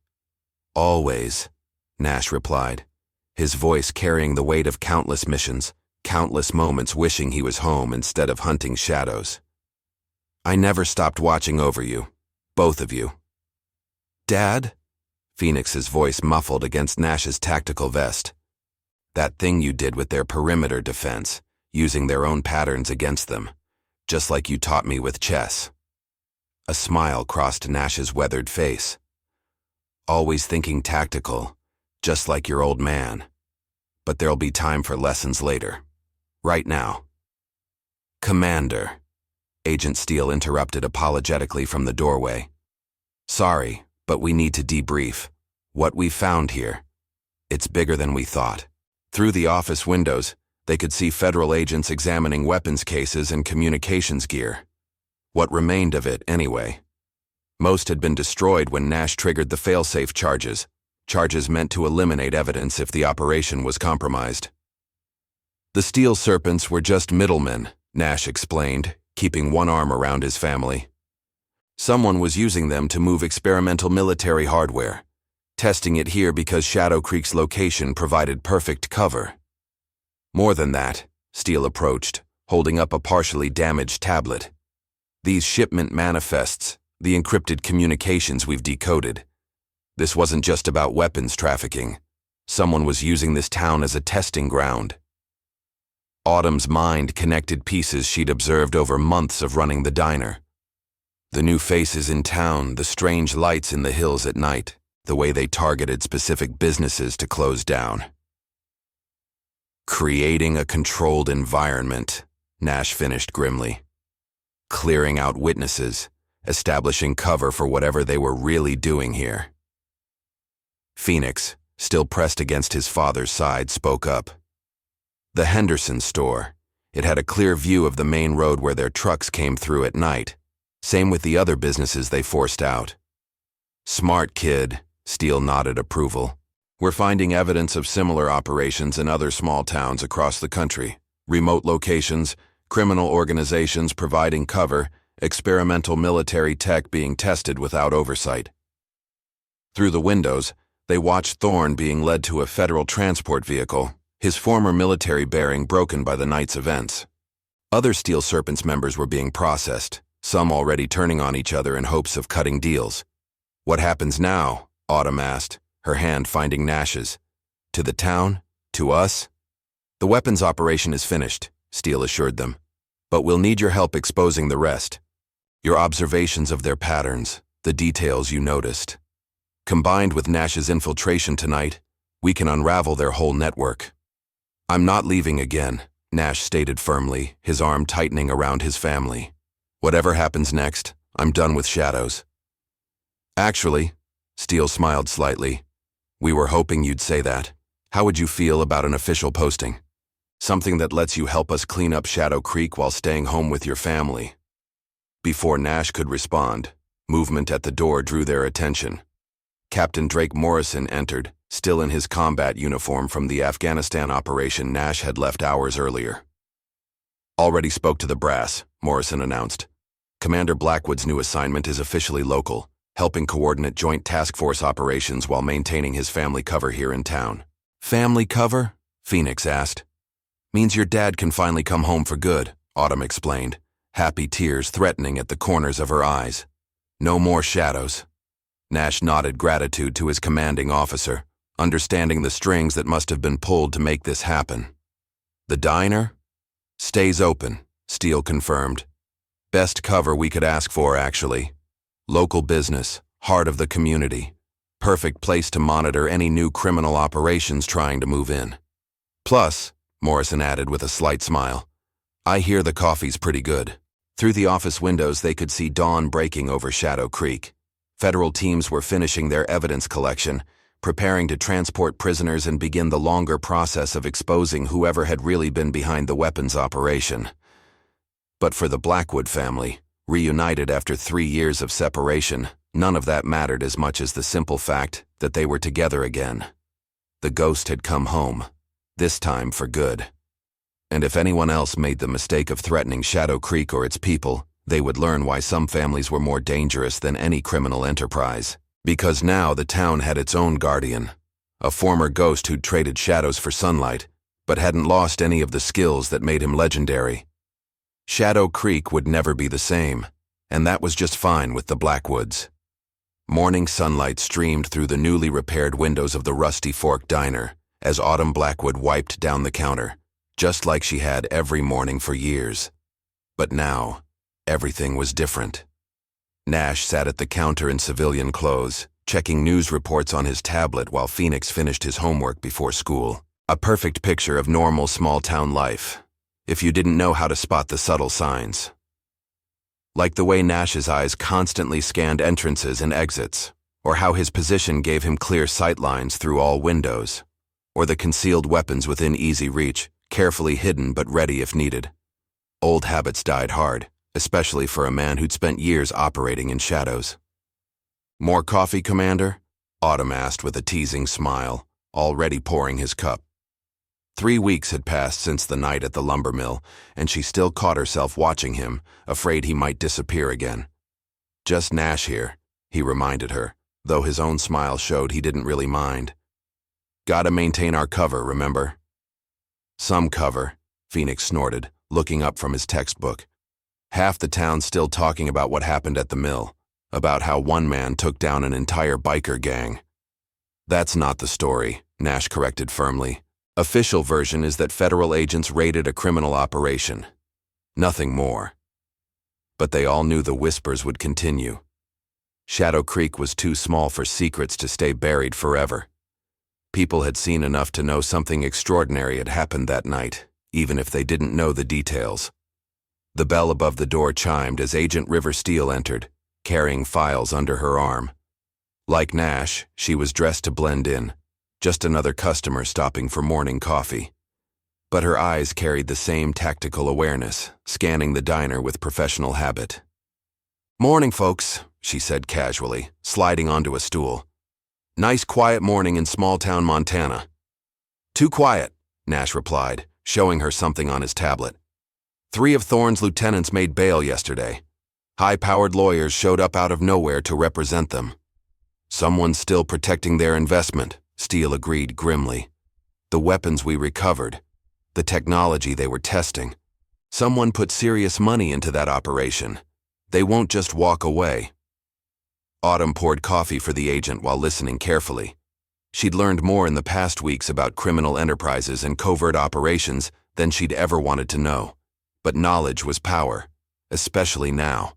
Always, Nash replied, his voice carrying the weight of countless missions, countless moments wishing he was home instead of hunting shadows. I never stopped watching over you, both of you. Dad? Phoenix's voice muffled against Nash's tactical vest. That thing you did with their perimeter defense, using their own patterns against them, just like you taught me with chess. A smile crossed Nash's weathered face. Always thinking tactical, just like your old man. But there'll be time for lessons later. Right now. Commander, Agent Steele interrupted apologetically from the doorway. Sorry, but we need to debrief. What we found here, it's bigger than we thought. Through the office windows, They could see federal agents examining weapons cases and communications gear. What remained of it, anyway? Most had been destroyed when Nash triggered the failsafe charges meant to eliminate evidence if the operation was compromised. The Steel Serpents were just middlemen, Nash explained, keeping one arm around his family. Someone was using them to move experimental military hardware, testing it here because Shadow Creek's location provided perfect cover. More than that, Steel approached, holding up a partially damaged tablet. These shipment manifests, the encrypted communications we've decoded. This wasn't just about weapons trafficking. Someone was using this town as a testing ground. Autumn's mind connected pieces she'd observed over months of running the diner. The new faces in town, the strange lights in the hills at night, the way they targeted specific businesses to close down. Creating a controlled environment, Nash finished grimly. Clearing out witnesses, establishing cover for whatever they were really doing here. Phoenix, still pressed against his father's side, spoke up. The Henderson store. It had a clear view of the main road where their trucks came through at night. Same with the other businesses they forced out. Smart kid, Steel nodded approval. We're finding evidence of similar operations in other small towns across the country. Remote locations, criminal organizations providing cover, experimental military tech being tested without oversight. Through the windows, they watched Thorne being led to a federal transport vehicle, his former military bearing broken by the night's events. Other Steel Serpents members were being processed, some already turning on each other in hopes of cutting deals. What happens now? Autumn asked, her hand finding Nash's. To the town? To us? The weapons operation is finished, Steel assured them. But we'll need your help exposing the rest. Your observations of their patterns, the details you noticed. Combined with Nash's infiltration tonight, we can unravel their whole network. I'm not leaving again, Nash stated firmly, his arm tightening around his family. Whatever happens next, I'm done with shadows. Actually, Steel smiled slightly. We were hoping you'd say that. How would you feel about an official posting? Something that lets you help us clean up Shadow Creek while staying home with your family. Before Nash could respond, movement at the door drew their attention. Captain Drake Morrison entered, still in his combat uniform from the Afghanistan operation Nash had left hours earlier. Already spoke to the brass, Morrison announced. Commander Blackwood's new assignment is officially local, helping coordinate joint task force operations while maintaining his family cover here in town. Family cover? Phoenix asked. Means your dad can finally come home for good, Autumn explained, happy tears threatening at the corners of her eyes. No more shadows. Nash nodded gratitude to his commanding officer, understanding the strings that must have been pulled to make this happen. The diner? Stays open, Steel confirmed. Best cover we could ask for, actually. Local business, heart of the community. Perfect place to monitor any new criminal operations trying to move in. Plus, Morrison added with a slight smile, I hear the coffee's pretty good. Through the office windows they could see dawn breaking over Shadow Creek. Federal teams were finishing their evidence collection, preparing to transport prisoners and begin the longer process of exposing whoever had really been behind the weapons operation. But for the Blackwood family, reunited after 3 years of separation, none of that mattered as much as the simple fact that they were together again. The ghost had come home, this time for good. And if anyone else made the mistake of threatening Shadow Creek or its people, they would learn why some families were more dangerous than any criminal enterprise. Because now the town had its own guardian, a former ghost who'd traded shadows for sunlight, but hadn't lost any of the skills that made him legendary. Shadow Creek would never be the same, and that was just fine with the Blackwoods. Morning sunlight streamed through the newly repaired windows of the Rusty Fork diner as Autumn Blackwood wiped down the counter, just like she had every morning for years. But now, everything was different. Nash sat at the counter in civilian clothes, checking news reports on his tablet while Phoenix finished his homework before school. A perfect picture of normal small-town life, if you didn't know how to spot the subtle signs. Like the way Nash's eyes constantly scanned entrances and exits, or how his position gave him clear sight lines through all windows, or the concealed weapons within easy reach, carefully hidden but ready if needed. Old habits died hard, especially for a man who'd spent years operating in shadows. "More coffee, Commander?" Autumn asked with a teasing smile, already pouring his cup. 3 weeks had passed since the night at the lumber mill, and she still caught herself watching him, afraid he might disappear again. "Just Nash here," he reminded her, though his own smile showed he didn't really mind. "Gotta maintain our cover, remember?" "Some cover," Phoenix snorted, looking up from his textbook. "Half the town's still talking about what happened at the mill, about how one man took down an entire biker gang." "That's not the story," Nash corrected firmly. "Official version is that federal agents raided a criminal operation. Nothing more." But they all knew the whispers would continue. Shadow Creek was too small for secrets to stay buried forever. People had seen enough to know something extraordinary had happened that night, even if they didn't know the details. The bell above the door chimed as Agent River Steele entered, carrying files under her arm. Like Nash, she was dressed to blend in, just another customer stopping for morning coffee. But her eyes carried the same tactical awareness, scanning the diner with professional habit. "Morning, folks," she said casually, sliding onto a stool. "Nice quiet morning in small-town Montana." "Too quiet," Nash replied, showing her something on his tablet. 3 of Thorne's lieutenants made bail yesterday. High-powered lawyers showed up out of nowhere to represent them. "Someone's still protecting their investment," Steele agreed grimly. "The weapons we recovered, the technology they were testing. Someone put serious money into that operation. They won't just walk away." Autumn poured coffee for the agent while listening carefully. She'd learned more in the past weeks about criminal enterprises and covert operations than she'd ever wanted to know. But knowledge was power, especially now.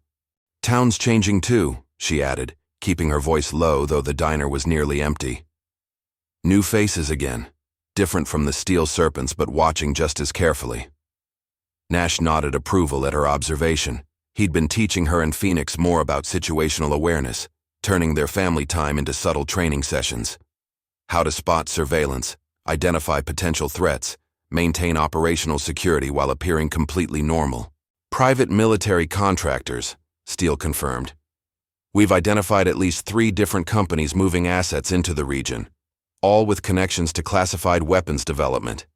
"Town's changing too," she added, keeping her voice low though the diner was nearly empty. "New faces again, different from the Steel Serpents but watching just as carefully." Nash nodded approval at her observation. He'd been teaching her and Phoenix more about situational awareness, turning their family time into subtle training sessions. How to spot surveillance, identify potential threats, maintain operational security while appearing completely normal. "Private military contractors," Steele confirmed. "We've identified at least 3 different companies moving assets into the region, all with connections to classified weapons development."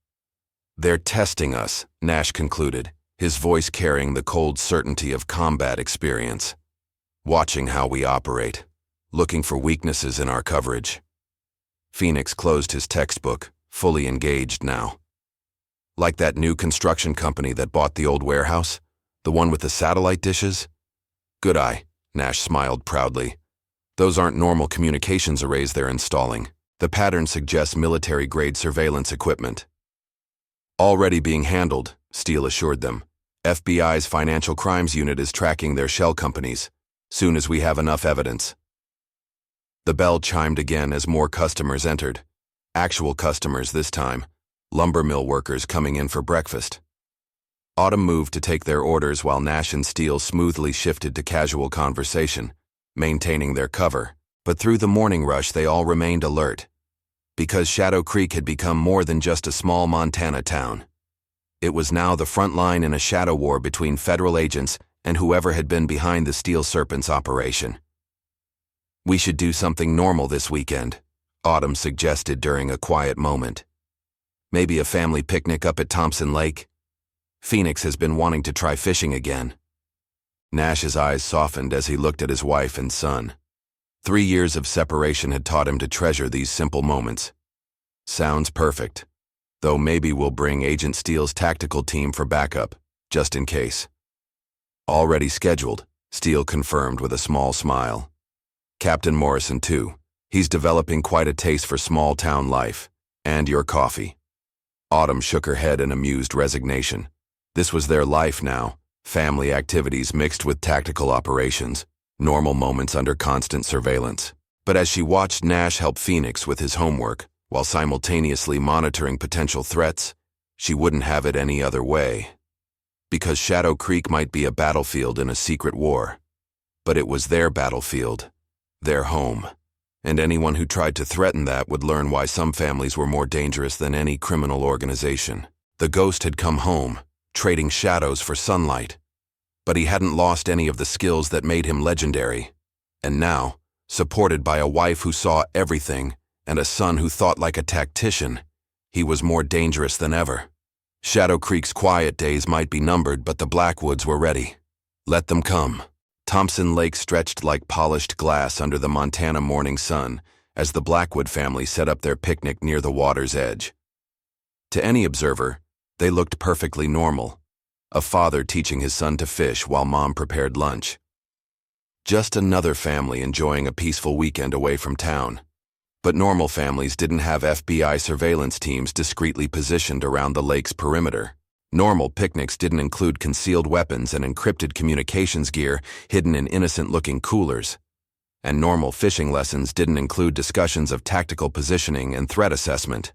"They're testing us," Nash concluded, his voice carrying the cold certainty of combat experience. "Watching how we operate, looking for weaknesses in our coverage." Phoenix closed his textbook, fully engaged now. "Like that new construction company that bought the old warehouse? The one with the satellite dishes?" "Good eye," Nash smiled proudly. "Those aren't normal communications arrays they're installing. The pattern suggests military-grade surveillance equipment." "Already being handled," Steele assured them. "FBI's Financial Crimes Unit is tracking their shell companies, soon as we have enough evidence." The bell chimed again as more customers entered. Actual customers this time, lumber mill workers coming in for breakfast. Autumn moved to take their orders while Nash and Steele smoothly shifted to casual conversation, maintaining their cover. But through the morning rush they all remained alert. Because Shadow Creek had become more than just a small Montana town. It was now the front line in a shadow war between federal agents and whoever had been behind the Steel Serpents operation. "We should do something normal this weekend," Autumn suggested during a quiet moment. "Maybe a family picnic up at Thompson Lake? Phoenix has been wanting to try fishing again." Nash's eyes softened as he looked at his wife and son. 3 years of separation had taught him to treasure these simple moments. "Sounds perfect. Though maybe we'll bring Agent Steele's tactical team for backup, just in case." "Already scheduled," Steele confirmed with a small smile. "Captain Morrison, too. He's developing quite a taste for small-town life. And your coffee." Autumn shook her head in amused resignation. This was their life now, family activities mixed with tactical operations, normal moments under constant surveillance. But as she watched Nash help Phoenix with his homework, while simultaneously monitoring potential threats, she wouldn't have it any other way. Because Shadow Creek might be a battlefield in a secret war, but it was their battlefield, their home, and anyone who tried to threaten that would learn why some families were more dangerous than any criminal organization. The ghost had come home, trading shadows for sunlight. But he hadn't lost any of the skills that made him legendary. And now, supported by a wife who saw everything and a son who thought like a tactician, he was more dangerous than ever. Shadow Creek's quiet days might be numbered, but the Blackwoods were ready. Let them come. Thompson Lake stretched like polished glass under the Montana morning sun as the Blackwood family set up their picnic near the water's edge. To any observer, they looked perfectly normal. A father teaching his son to fish while mom prepared lunch. Just another family enjoying a peaceful weekend away from town. But normal families didn't have FBI surveillance teams discreetly positioned around the lake's perimeter. Normal picnics didn't include concealed weapons and encrypted communications gear hidden in innocent-looking coolers. And normal fishing lessons didn't include discussions of tactical positioning and threat assessment.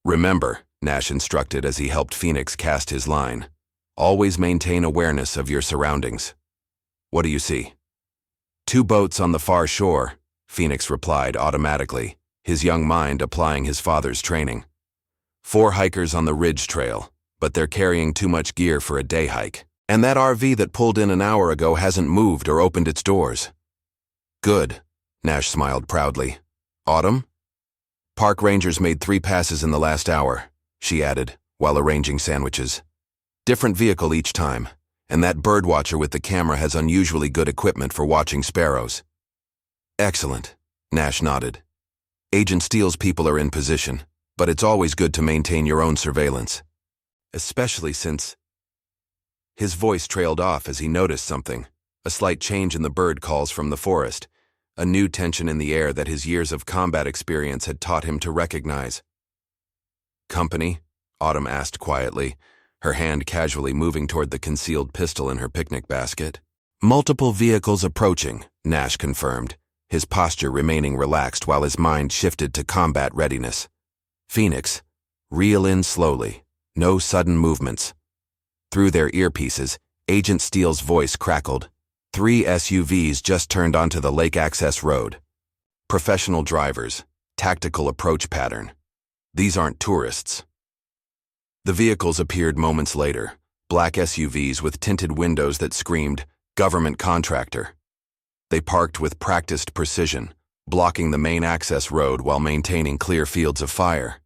Remember, Nash instructed as he helped Phoenix cast his line, always maintain awareness of your surroundings. What do you see? 2 boats on the far shore, Phoenix replied automatically, his young mind applying his father's training. 4 hikers on the ridge trail, but they're carrying too much gear for a day hike. And that RV that pulled in an hour ago hasn't moved or opened its doors. Good, Nash smiled proudly. Autumn? Park rangers made 3 passes in the last hour, she added, while arranging sandwiches. Different vehicle each time, and that birdwatcher with the camera has unusually good equipment for watching sparrows. Excellent, Nash nodded. Agent Steele's people are in position, but it's always good to maintain your own surveillance. Especially since... His voice trailed off as he noticed something, a slight change in the bird calls from the forest, a new tension in the air that his years of combat experience had taught him to recognize. Company? Autumn asked quietly, her hand casually moving toward the concealed pistol in her picnic basket. Multiple vehicles approaching, Nash confirmed, his posture remaining relaxed while his mind shifted to combat readiness. Phoenix, reel in slowly, no sudden movements. Through their earpieces, Agent Steele's voice crackled. 3 SUVs just turned onto the lake access road. Professional drivers, tactical approach pattern. These aren't tourists. The vehicles appeared moments later, black SUVs with tinted windows that screamed, government contractor. They parked with practiced precision, blocking the main access road while maintaining clear fields of fire.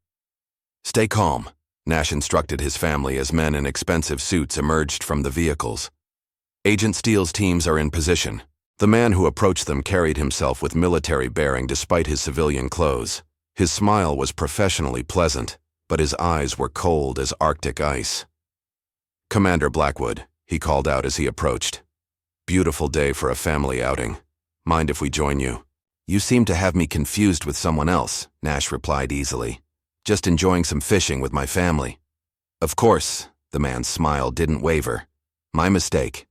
Stay calm, Nash instructed his family as men in expensive suits emerged from the vehicles. Agent Steele's teams are in position. The man who approached them carried himself with military bearing despite his civilian clothes. His smile was professionally pleasant, but his eyes were cold as Arctic ice. Commander Blackwood, he called out as he approached. Beautiful day for a family outing. Mind if we join you? You seem to have me confused with someone else, Nash replied easily. Just enjoying some fishing with my family. Of course, the man's smile didn't waver. My mistake.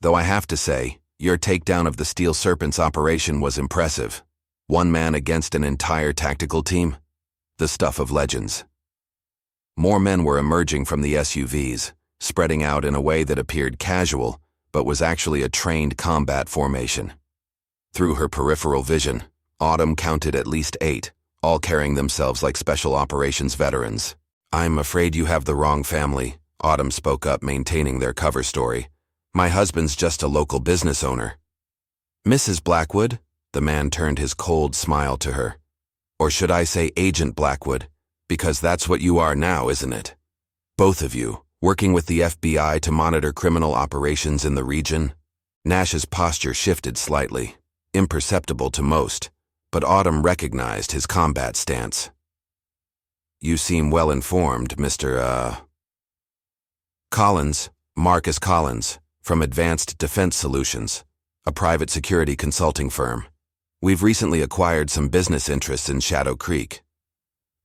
Though I have to say, your takedown of the Steel Serpents operation was impressive. 1 man against an entire tactical team? The stuff of legends. More men were emerging from the SUVs, spreading out in a way that appeared casual, but was actually a trained combat formation. Through her peripheral vision, Autumn counted at least 8, all carrying themselves like special operations veterans. I'm afraid you have the wrong family, Autumn spoke up, maintaining their cover story. My husband's just a local business owner. Mrs. Blackwood? The man turned his cold smile to her. Or should I say Agent Blackwood? Because that's what you are now, isn't it? Both of you, working with the FBI to monitor criminal operations in the region? Nash's posture shifted slightly, imperceptible to most, but Autumn recognized his combat stance. You seem well informed, Mr. Collins, Marcus Collins, from Advanced Defense Solutions, a private security consulting firm. We've recently acquired some business interests in Shadow Creek.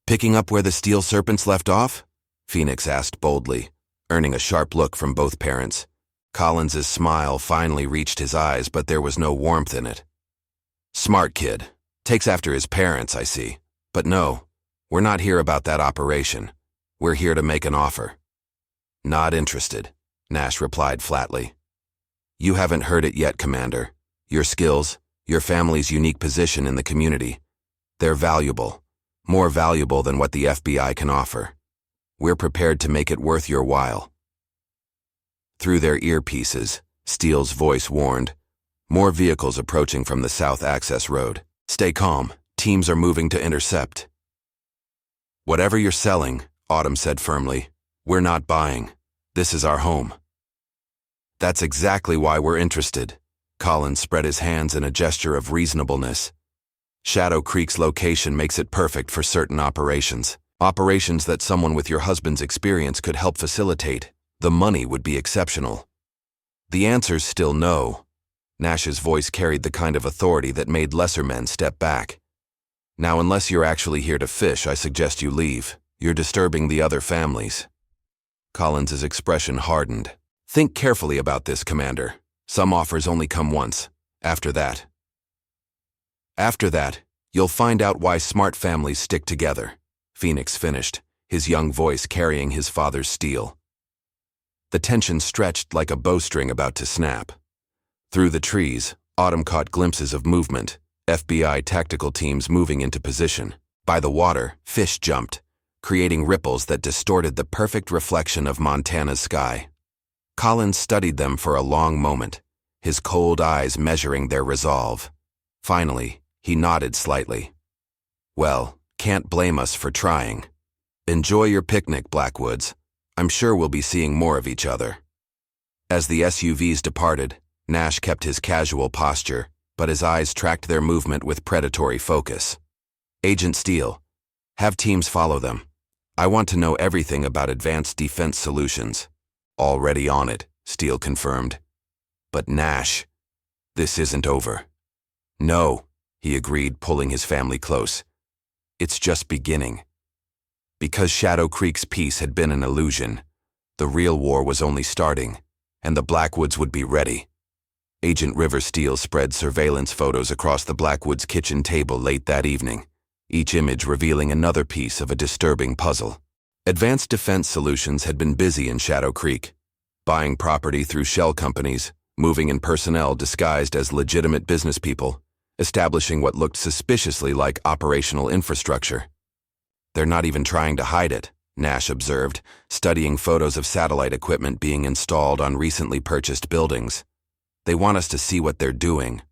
Picking up where the Steel Serpents left off? Phoenix asked boldly, earning a sharp look from both parents. Collins's smile finally reached his eyes, but there was no warmth in it. Smart kid. Takes after his parents, I see. But no, we're not here about that operation. We're here to make an offer. Not interested, Nash replied flatly. You haven't heard it yet, Commander. Your skills, your family's unique position in the community, they're valuable, more valuable than what the FBI can offer. We're prepared to make it worth your while." Through their earpieces, Steele's voice warned, "More vehicles approaching from the south access road. Stay calm. Teams are moving to intercept." "Whatever you're selling," Autumn said firmly, "we're not buying. This is our home." "That's exactly why we're interested." Collins spread his hands in a gesture of reasonableness. "Shadow Creek's location makes it perfect for certain operations. Operations that someone with your husband's experience could help facilitate. The money would be exceptional." "The answer's still no." Nash's voice carried the kind of authority that made lesser men step back. "Now, unless you're actually here to fish, I suggest you leave. You're disturbing the other families." Collins's expression hardened. "Think carefully about this, Commander. Some offers only come once. After that, you'll find out why smart families stick together," Phoenix finished, his young voice carrying his father's steel. The tension stretched like a bowstring about to snap. Through the trees, Autumn caught glimpses of movement, FBI tactical teams moving into position. By the water, fish jumped, creating ripples that distorted the perfect reflection of Montana's sky. Collins studied them for a long moment, his cold eyes measuring their resolve. Finally, he nodded slightly. "Well, can't blame us for trying. Enjoy your picnic, Blackwoods. I'm sure we'll be seeing more of each other." As the SUVs departed, Nash kept his casual posture, but his eyes tracked their movement with predatory focus. "Agent Steele, have teams follow them. I want to know everything about advanced defense solutions." "Already on it," Steele confirmed. "But Nash, this isn't over." "No," he agreed, pulling his family close. "It's just beginning." Because Shadow Creek's peace had been an illusion, the real war was only starting, and the Blackwoods would be ready. Agent River Steele spread surveillance photos across the Blackwoods' kitchen table late that evening, each image revealing another piece of a disturbing puzzle. Advanced Defense Solutions had been busy in Shadow Creek, buying property through shell companies, moving in personnel disguised as legitimate business people, establishing what looked suspiciously like operational infrastructure. "They're not even trying to hide it," Nash observed, studying photos of satellite equipment being installed on recently purchased buildings. "They want us to see what they're doing."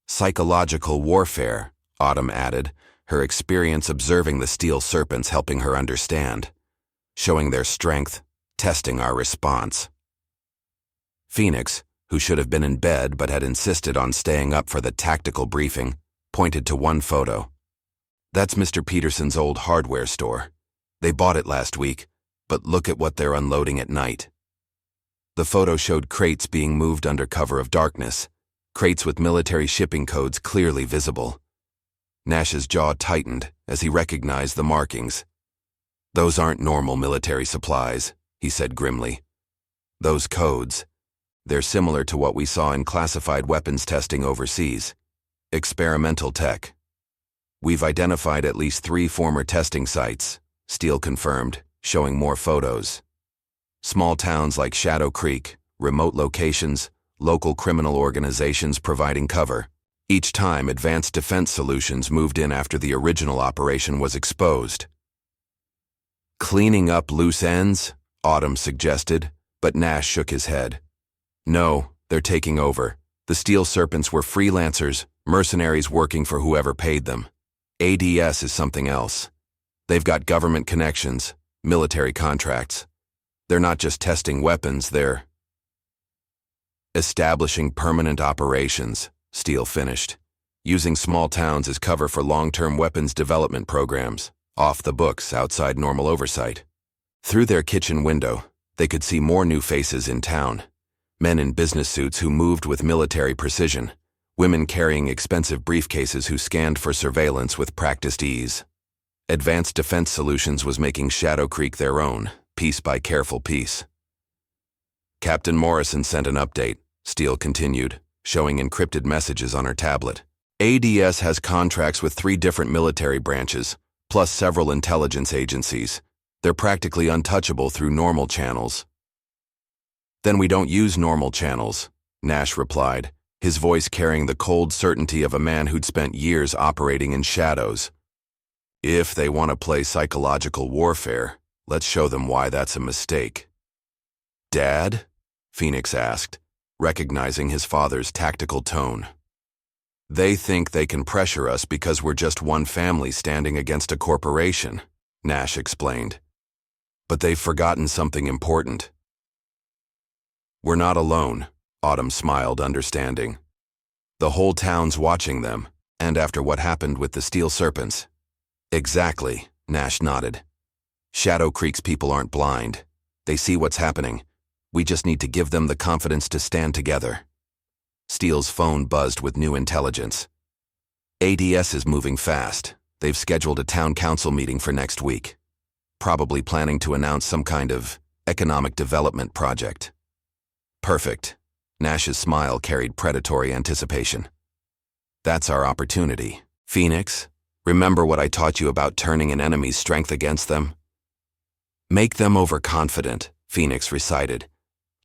"Psychological warfare," Autumn added, her experience observing the Steel Serpents helping her understand. "Showing their strength, testing our response." Phoenix, who should have been in bed but had insisted on staying up for the tactical briefing, pointed to one photo. "That's Mr. Peterson's old hardware store. They bought it last week, but look at what they're unloading at night." The photo showed crates being moved under cover of darkness, crates with military shipping codes clearly visible. Nash's jaw tightened as he recognized the markings. "Those aren't normal military supplies," he said grimly. "Those codes, they're similar to what we saw in classified weapons testing overseas. Experimental tech." "We've identified at least 3 former testing sites," Steele confirmed, showing more photos. Small towns like Shadow Creek, remote locations, local criminal organizations providing cover. Each time, Advanced Defense Solutions moved in after the original operation was exposed. "Cleaning up loose ends?" Autumn suggested, but Nash shook his head. "No, they're taking over. The Steel Serpents were freelancers, mercenaries working for whoever paid them. ADS is something else. They've got government connections, military contracts. They're not just testing weapons, they're establishing permanent operations," Steele finished, "using small towns as cover for long-term weapons development programs, off the books, outside normal oversight." Through their kitchen window, they could see more new faces in town. Men in business suits who moved with military precision, women carrying expensive briefcases who scanned for surveillance with practiced ease. Advanced Defense Solutions was making Shadow Creek their own, piece by careful piece. "Captain Morrison sent an update," Steele continued, showing encrypted messages on her tablet. "ADS has contracts with 3 different military branches, plus several intelligence agencies. They're practically untouchable through normal channels." "Then we don't use normal channels," Nash replied, his voice carrying the cold certainty of a man who'd spent years operating in shadows. "If they want to play psychological warfare," Let's show them why that's a mistake. Dad? Phoenix asked, recognizing his father's tactical tone. They think they can pressure us because we're just one family standing against a corporation, Nash explained. But they've forgotten something important. We're not alone, Autumn smiled, understanding. The whole town's watching them, and after what happened with the Steel Serpents. Exactly, Nash nodded. Shadow Creek's people aren't blind. They see what's happening. We just need to give them the confidence to stand together. Steele's phone buzzed with new intelligence. ADS is moving fast. They've scheduled a town council meeting for next week. Probably planning to announce some kind of economic development project. Perfect. Nash's smile carried predatory anticipation. That's our opportunity. Phoenix, remember what I taught you about turning an enemy's strength against them? Make them overconfident, Phoenix recited.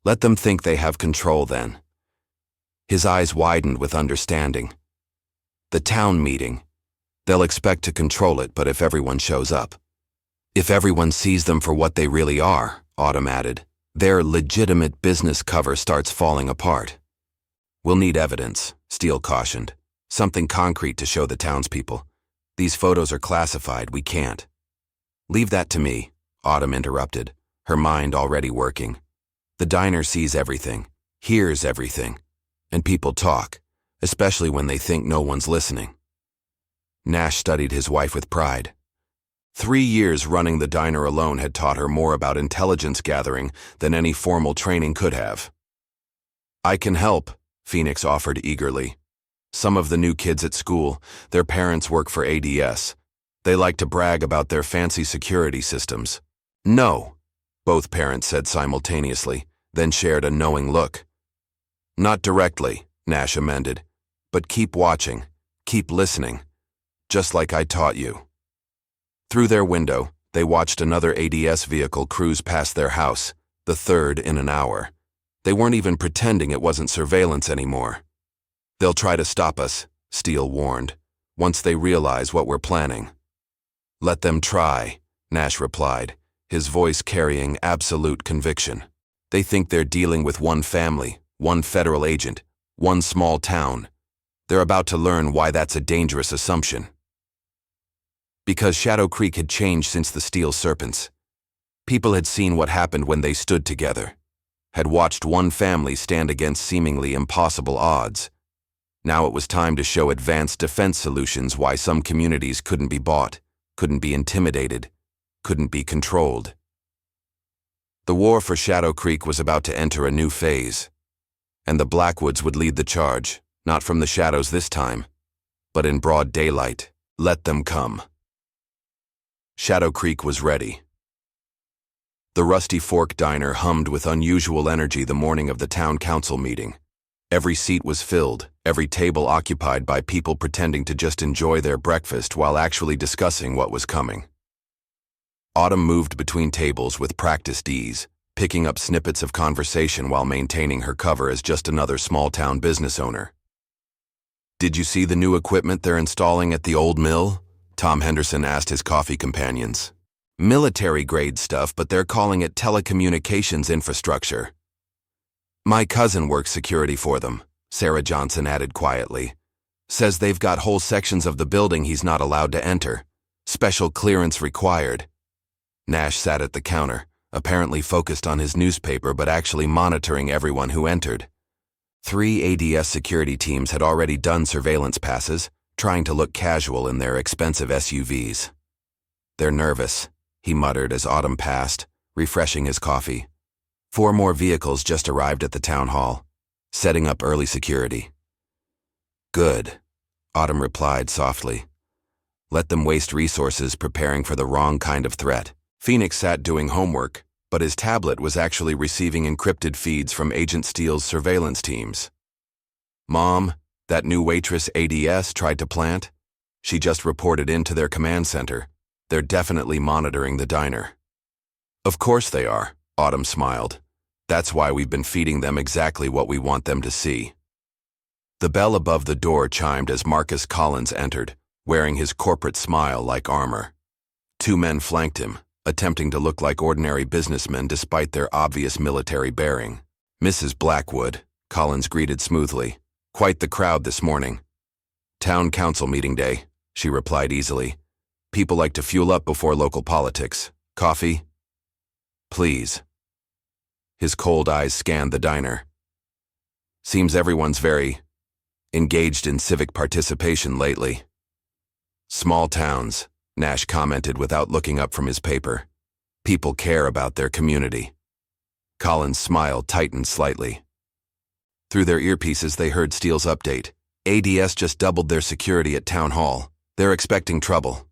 Let them think they have control then. His eyes widened with understanding. The town meeting. They'll expect to control it, but if everyone shows up. If everyone sees them for what they really are, Autumn added, their legitimate business cover starts falling apart. We'll need evidence, Steele cautioned. Something concrete to show the townspeople. These photos are classified, we can't. Leave that to me, Autumn interrupted, her mind already working. The diner sees everything, hears everything, and people talk, especially when they think no one's listening. Nash studied his wife with pride. 3 years running the diner alone had taught her more about intelligence gathering than any formal training could have. I can help, Phoenix offered eagerly. Some of the new kids at school, their parents work for ADS. They like to brag about their fancy security systems. No, both parents said simultaneously, then shared a knowing look. Not directly, Nash amended, but keep watching, keep listening, just like I taught you. Through their window, they watched another ADS vehicle cruise past their house, the third in an hour. They weren't even pretending it wasn't surveillance anymore. They'll try to stop us, Steele warned, once they realize what we're planning. Let them try, Nash replied, his voice carrying absolute conviction. They think they're dealing with one family, one federal agent, one small town. They're about to learn why that's a dangerous assumption. Because Shadow Creek had changed since the Steel Serpents. People had seen what happened when they stood together, had watched one family stand against seemingly impossible odds. Now it was time to show advanced defense solutions why some communities couldn't be bought, couldn't be intimidated, couldn't be controlled. The war for Shadow Creek was about to enter a new phase, and the Blackwoods would lead the charge, not from the shadows this time, but in broad daylight. Let them come. Shadow Creek was ready. The Rusty Fork Diner hummed with unusual energy the morning of the town council meeting. Every seat was filled, every table occupied by people pretending to just enjoy their breakfast while actually discussing what was coming. Autumn moved between tables with practiced ease, picking up snippets of conversation while maintaining her cover as just another small-town business owner. Did you see the new equipment they're installing at the old mill? Tom Henderson asked his coffee companions. Military-grade stuff, but they're calling it telecommunications infrastructure. My cousin works security for them, Sarah Johnson added quietly. Says they've got whole sections of the building he's not allowed to enter. Special clearance required. Nash sat at the counter, apparently focused on his newspaper but actually monitoring everyone who entered. 3 ADS security teams had already done surveillance passes, trying to look casual in their expensive SUVs. They're nervous, he muttered as Autumn passed, refreshing his coffee. 4 more vehicles just arrived at the town hall, setting up early security. Good, Autumn replied softly. Let them waste resources preparing for the wrong kind of threat. Phoenix sat doing homework, but his tablet was actually receiving encrypted feeds from Agent Steele's surveillance teams. Mom, that new waitress ADS tried to plant? She just reported into their command center. They're definitely monitoring the diner. Of course they are, Autumn smiled. That's why we've been feeding them exactly what we want them to see. The bell above the door chimed as Marcus Collins entered, wearing his corporate smile like armor. 2 men flanked him, attempting to look like ordinary businessmen despite their obvious military bearing. "Mrs. Blackwood," Collins greeted smoothly. "Quite the crowd this morning." "Town council meeting day," she replied easily. "People like to fuel up before local politics. Coffee?" "Please." His cold eyes scanned the diner. "Seems everyone's very engaged in civic participation lately." "Small towns," Nash commented without looking up from his paper. "People care about their community." Collins' smile tightened slightly. Through their earpieces, they heard Steele's update. ADS just doubled their security at Town Hall. They're expecting trouble.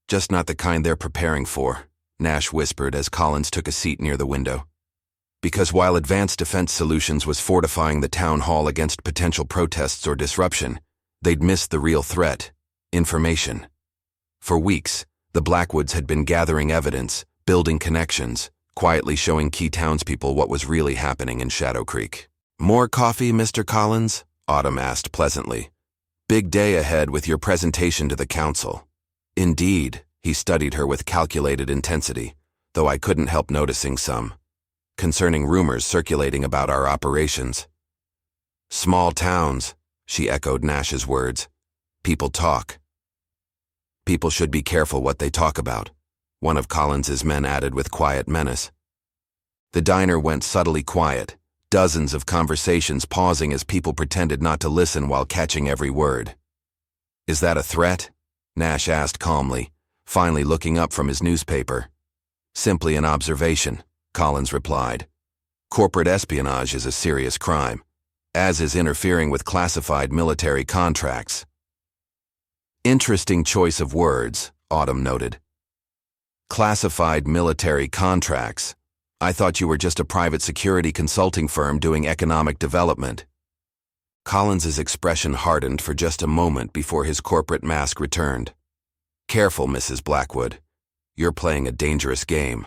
"Just not the kind they're preparing for," Nash whispered as Collins took a seat near the window. Because while Advanced Defense Solutions was fortifying the Town Hall against potential protests or disruption, they'd missed the real threat: information. For weeks, the Blackwoods had been gathering evidence, building connections, quietly showing key townspeople what was really happening in Shadow Creek. "More coffee, Mr. Collins?" Autumn asked pleasantly. "Big day ahead with your presentation to the council." "Indeed," he studied her with calculated intensity, though I couldn't help noticing some concerning rumors circulating about our operations. "Small towns," she echoed Nash's words. "People talk." "People should be careful what they talk about," one of Collins's men added with quiet menace. The diner went subtly quiet, dozens of conversations pausing as people pretended not to listen while catching every word. "Is that a threat?" Nash asked calmly, finally looking up from his newspaper. "Simply an observation," Collins replied. "Corporate espionage is a serious crime, as is interfering with classified military contracts." "Interesting choice of words," Autumn noted. "Classified military contracts. I thought you were just a private security consulting firm doing economic development." Collins's expression hardened for just a moment before his corporate mask returned. "Careful, Mrs. Blackwood. You're playing a dangerous game."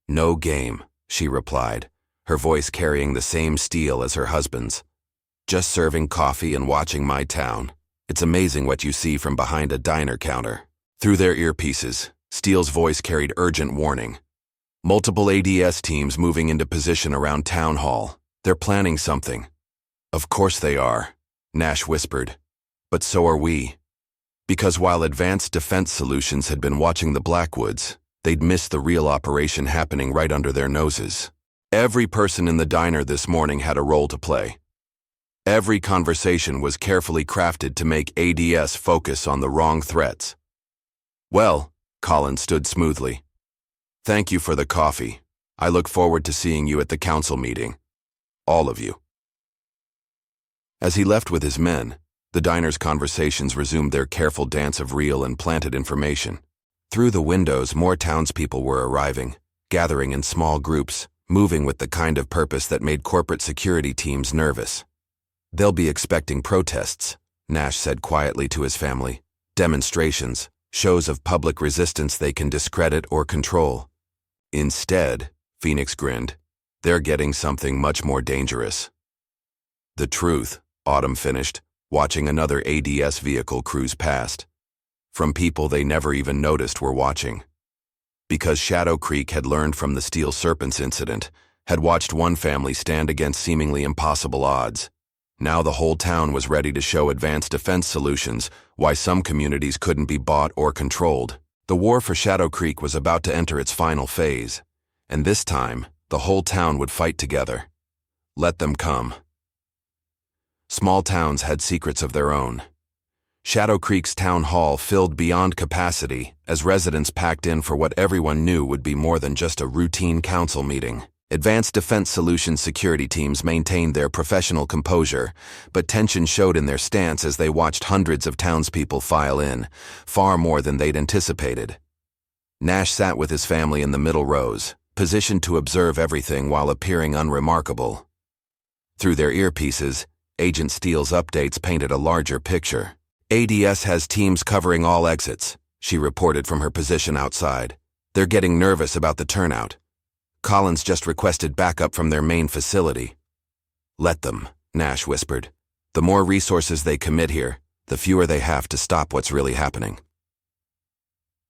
"No game," she replied, her voice carrying the same steel as her husband's. "Just serving coffee and watching my town. It's amazing what you see from behind a diner counter." Through their earpieces, Steele's voice carried urgent warning. "Multiple ADS teams moving into position around Town Hall. They're planning something." "Of course they are," Nash whispered. "But so are we." Because while Advanced Defense Solutions had been watching the Blackwoods, they'd missed the real operation happening right under their noses. Every person in the diner this morning had a role to play. Every conversation was carefully crafted to make ADS focus on the wrong threats. "Well," Collins stood smoothly. "Thank you for the coffee. I look forward to seeing you at the council meeting. All of you." As he left with his men, the diner's conversations resumed their careful dance of real and planted information. Through the windows, more townspeople were arriving, gathering in small groups, moving with the kind of purpose that made corporate security teams nervous. "They'll be expecting protests," Nash said quietly to his family. "Demonstrations, shows of public resistance they can discredit or control." "Instead," Phoenix grinned, "they're getting something much more dangerous." "The truth," Autumn finished, watching another ADS vehicle cruise past. From people they never even noticed were watching. Because Shadow Creek had learned from the Steel Serpents incident, had watched one family stand against seemingly impossible odds. Now the whole town was ready to show Advanced Defense Solutions why some communities couldn't be bought or controlled. The war for Shadow Creek was about to enter its final phase, and this time, the whole town would fight together. Let them come. Small towns had secrets of their own. Shadow Creek's town hall filled beyond capacity as residents packed in for what everyone knew would be more than just a routine council meeting. Advanced Defense Solutions security teams maintained their professional composure, but tension showed in their stance as they watched hundreds of townspeople file in, far more than they'd anticipated. Nash sat with his family in the middle rows, positioned to observe everything while appearing unremarkable. Through their earpieces, Agent Steele's updates painted a larger picture. "ADS has teams covering all exits," she reported from her position outside. "They're getting nervous about the turnout. Collins just requested backup from their main facility." "Let them," Nash whispered. "The more resources they commit here, the fewer they have to stop what's really happening."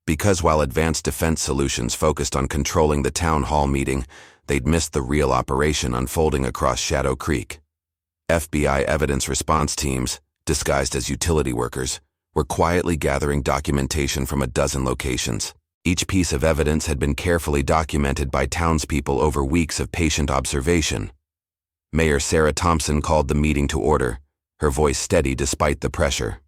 Because while advanced defense solutions focused on controlling the town hall meeting, they'd missed the real operation unfolding across Shadow Creek. FBI evidence response teams, disguised as utility workers, were quietly gathering documentation from a dozen locations. Each piece of evidence had been carefully documented by townspeople over weeks of patient observation. Mayor Sarah Thompson called the meeting to order, her voice steady despite the pressure.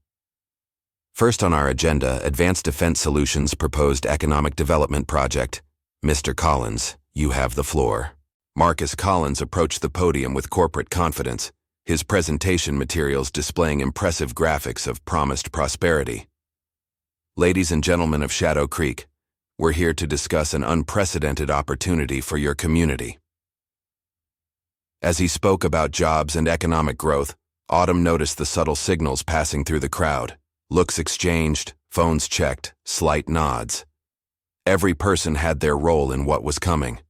First on our agenda, Advanced Defense Solutions proposed economic development project. Mr. Collins, you have the floor. Marcus Collins approached the podium with corporate confidence, his presentation materials displaying impressive graphics of promised prosperity. Ladies and gentlemen of Shadow Creek, we're here to discuss an unprecedented opportunity for your community. As he spoke about jobs and economic growth, Autumn noticed the subtle signals passing through the crowd. Looks exchanged, phones checked, slight nods. Every person had their role in what was coming.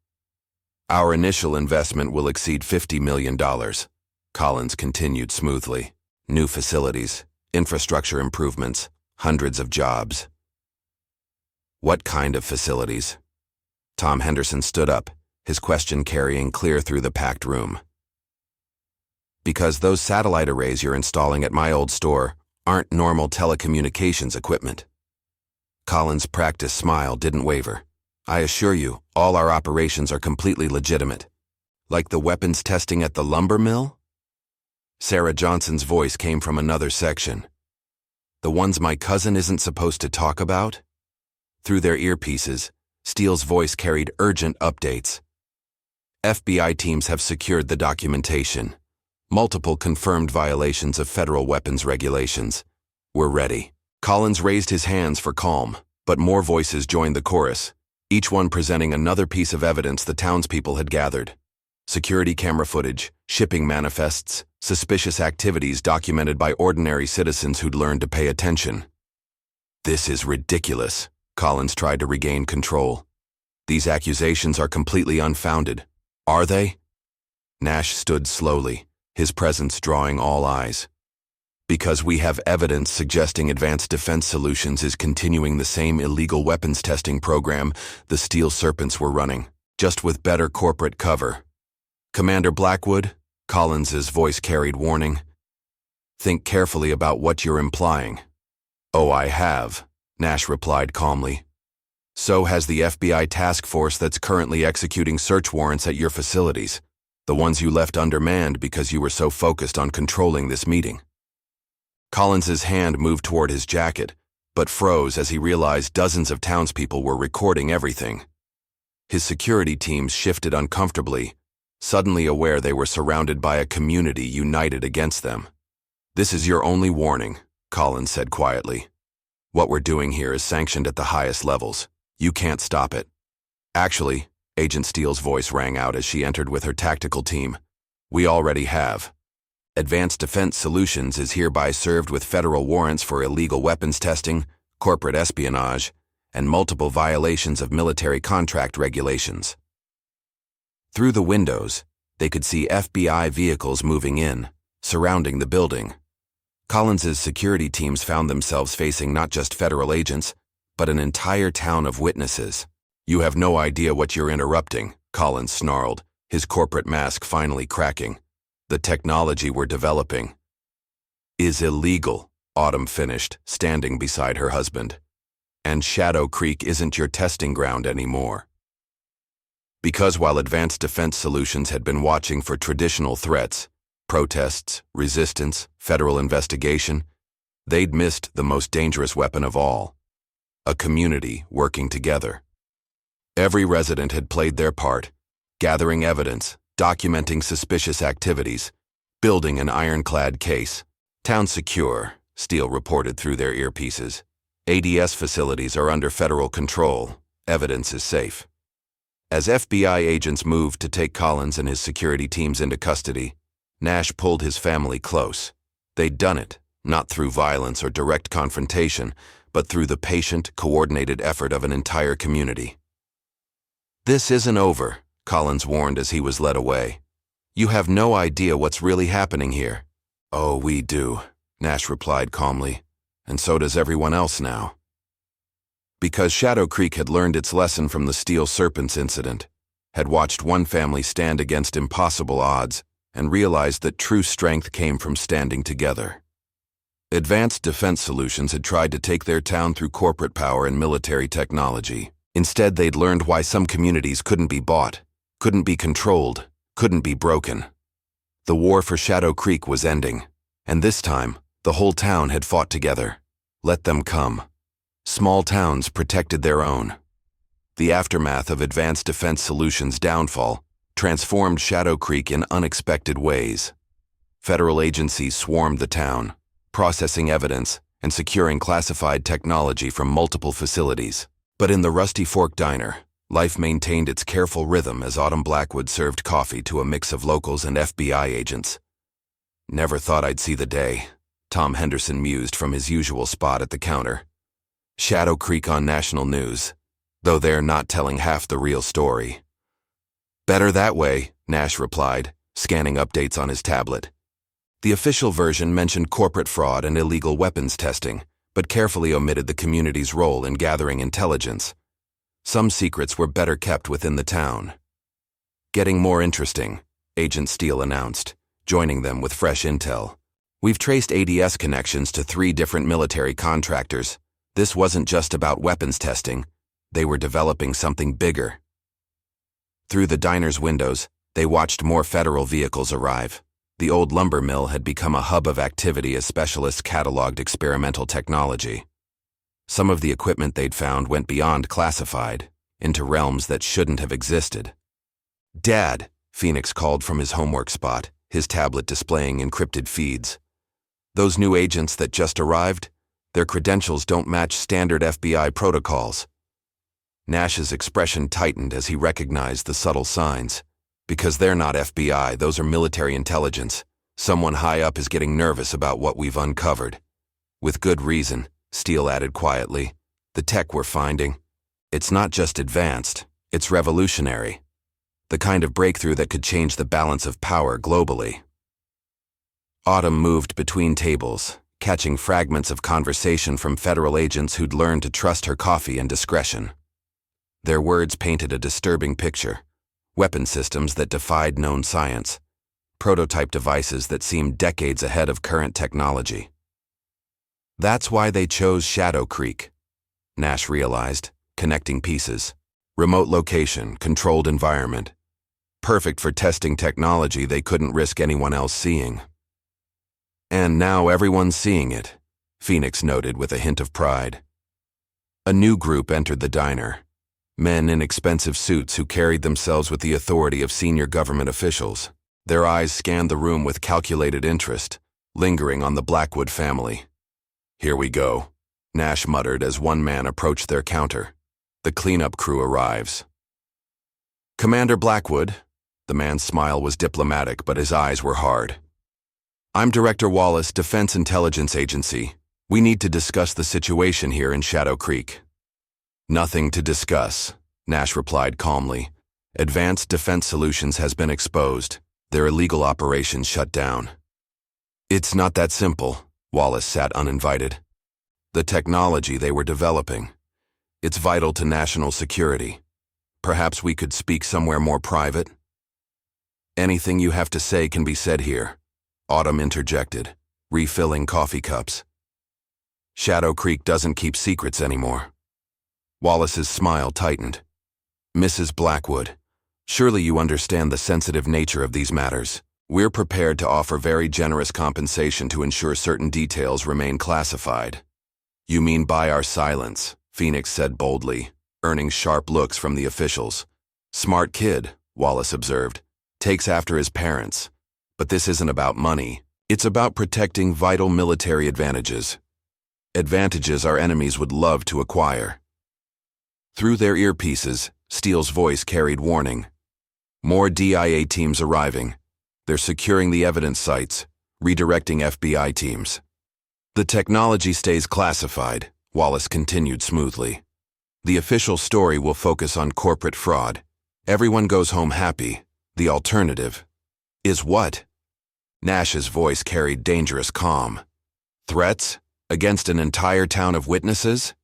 Our initial investment will exceed $50 million, Collins continued smoothly. New facilities, infrastructure improvements, hundreds of jobs. What kind of facilities? Tom Henderson stood up, his question carrying clear through the packed room. Because those satellite arrays you're installing at my old store aren't normal telecommunications equipment. Collins' practiced smile didn't waver. I assure you, all our operations are completely legitimate. Like the weapons testing at the lumber mill? Sarah Johnson's voice came from another section. The ones my cousin isn't supposed to talk about? Through their earpieces, Steele's voice carried urgent updates. FBI teams have secured the documentation. Multiple confirmed violations of federal weapons regulations. We're ready. Collins raised his hands for calm, but more voices joined the chorus, each one presenting another piece of evidence the townspeople had gathered. Security camera footage, shipping manifests, suspicious activities documented by ordinary citizens who'd learned to pay attention. This is ridiculous, Collins tried to regain control. These accusations are completely unfounded. Are they? Nash stood slowly, his presence drawing all eyes. Because we have evidence suggesting Advanced Defense Solutions is continuing the same illegal weapons testing program the Steel Serpents were running, just with better corporate cover. Commander Blackwood, Collins's voice carried warning. Think carefully about what you're implying. Oh, I have, Nash replied calmly. So has the FBI task force that's currently executing search warrants at your facilities. The ones you left undermanned because you were so focused on controlling this meeting. Collins's hand moved toward his jacket, but froze as he realized dozens of townspeople were recording everything. His security teams shifted uncomfortably, suddenly aware they were surrounded by a community united against them. This is your only warning, Collins said quietly. What we're doing here is sanctioned at the highest levels. You can't stop it. Actually, Agent Steele's voice rang out as she entered with her tactical team. We already have. Advanced Defense Solutions is hereby served with federal warrants for illegal weapons testing, corporate espionage, and multiple violations of military contract regulations. Through the windows, they could see FBI vehicles moving in, surrounding the building. Collins's security teams found themselves facing not just federal agents, but an entire town of witnesses. You have no idea what you're interrupting, Collins snarled, his corporate mask finally cracking. The technology we're developing is illegal, Autumn finished, standing beside her husband. And Shadow Creek isn't your testing ground anymore. Because while Advanced Defense Solutions had been watching for traditional threats, protests, resistance, federal investigation, they'd missed the most dangerous weapon of all. A community working together. Every resident had played their part, gathering evidence, documenting suspicious activities, building an ironclad case. Town secure, Steele reported through their earpieces. ADS facilities are under federal control. Evidence is safe. As FBI agents moved to take Collins and his security teams into custody, Nash pulled his family close. They'd done it, not through violence or direct confrontation, but through the patient, coordinated effort of an entire community. This isn't over, Collins warned as he was led away. You have no idea what's really happening here. Oh, we do, Nash replied calmly, and so does everyone else now. Because Shadow Creek had learned its lesson from the Steel Serpents incident, had watched one family stand against impossible odds, and realized that true strength came from standing together. Advanced Defense Solutions had tried to take their town through corporate power and military technology. Instead, they'd learned why some communities couldn't be bought, couldn't be controlled, couldn't be broken. The war for Shadow Creek was ending, and this time, the whole town had fought together. Let them come. Small towns protected their own. The aftermath of Advanced Defense Solutions' downfall transformed Shadow Creek in unexpected ways. Federal agencies swarmed the town, processing evidence and securing classified technology from multiple facilities. But in the Rusty Fork Diner, life maintained its careful rhythm as Autumn Blackwood served coffee to a mix of locals and FBI agents. "Never thought I'd see the day," Tom Henderson mused from his usual spot at the counter. "Shadow Creek on national news, though they're not telling half the real story." "Better that way," Nash replied, scanning updates on his tablet. The official version mentioned corporate fraud and illegal weapons testing, but carefully omitted the community's role in gathering intelligence. Some secrets were better kept within the town. "Getting more interesting," Agent Steele announced, joining them with fresh intel. "We've traced ADS connections to 3 different military contractors. This wasn't just about weapons testing. They were developing something bigger." Through the diner's windows, they watched more federal vehicles arrive. The old lumber mill had become a hub of activity as specialists cataloged experimental technology. Some of the equipment they'd found went beyond classified, into realms that shouldn't have existed. "Dad," Phoenix called from his homework spot, his tablet displaying encrypted feeds. "Those new agents that just arrived, their credentials don't match standard FBI protocols." Nash's expression tightened as he recognized the subtle signs. "Because they're not FBI, those are military intelligence. Someone high up is getting nervous about what we've uncovered." "With good reason," Steele added quietly. "The tech we're finding, it's not just advanced, it's revolutionary. The kind of breakthrough that could change the balance of power globally." Autumn moved between tables, catching fragments of conversation from federal agents who'd learned to trust her coffee and discretion. Their words painted a disturbing picture. Weapon systems that defied known science. Prototype devices that seemed decades ahead of current technology. That's why they chose Shadow Creek, Nash realized, connecting pieces. Remote location, controlled environment. Perfect for testing technology they couldn't risk anyone else seeing. "And now everyone's seeing it," Phoenix noted with a hint of pride. A new group entered the diner. Men in expensive suits who carried themselves with the authority of senior government officials. Their eyes scanned the room with calculated interest, lingering on the Blackwood family. "Here we go," Nash muttered as one man approached their counter. "The cleanup crew arrives." "Commander Blackwood," the man's smile was diplomatic but his eyes were hard. "I'm Director Wallace, Defense Intelligence Agency. We need to discuss the situation here in Shadow Creek." "Nothing to discuss," Nash replied calmly. "Advanced Defense Solutions has been exposed. Their illegal operations shut down." "It's not that simple," Wallace sat uninvited. "The technology they were developing. It's vital to national security. Perhaps we could speak somewhere more private?" "Anything you have to say can be said here," Autumn interjected, refilling coffee cups. "Shadow Creek doesn't keep secrets anymore." Wallace's smile tightened. "Mrs. Blackwood, surely you understand the sensitive nature of these matters. We're prepared to offer very generous compensation to ensure certain details remain classified." "You mean buy our silence," Phoenix said boldly, earning sharp looks from the officials. "Smart kid," Wallace observed. "Takes after his parents. But this isn't about money. It's about protecting vital military advantages. Advantages our enemies would love to acquire." Through their earpieces, Steele's voice carried warning. "More DIA teams arriving. They're securing the evidence sites, redirecting FBI teams." "The technology stays classified," Wallace continued smoothly. "The official story will focus on corporate fraud. Everyone goes home happy. The alternative is what?" Nash's voice carried dangerous calm. "Threats? Against an entire town of witnesses?"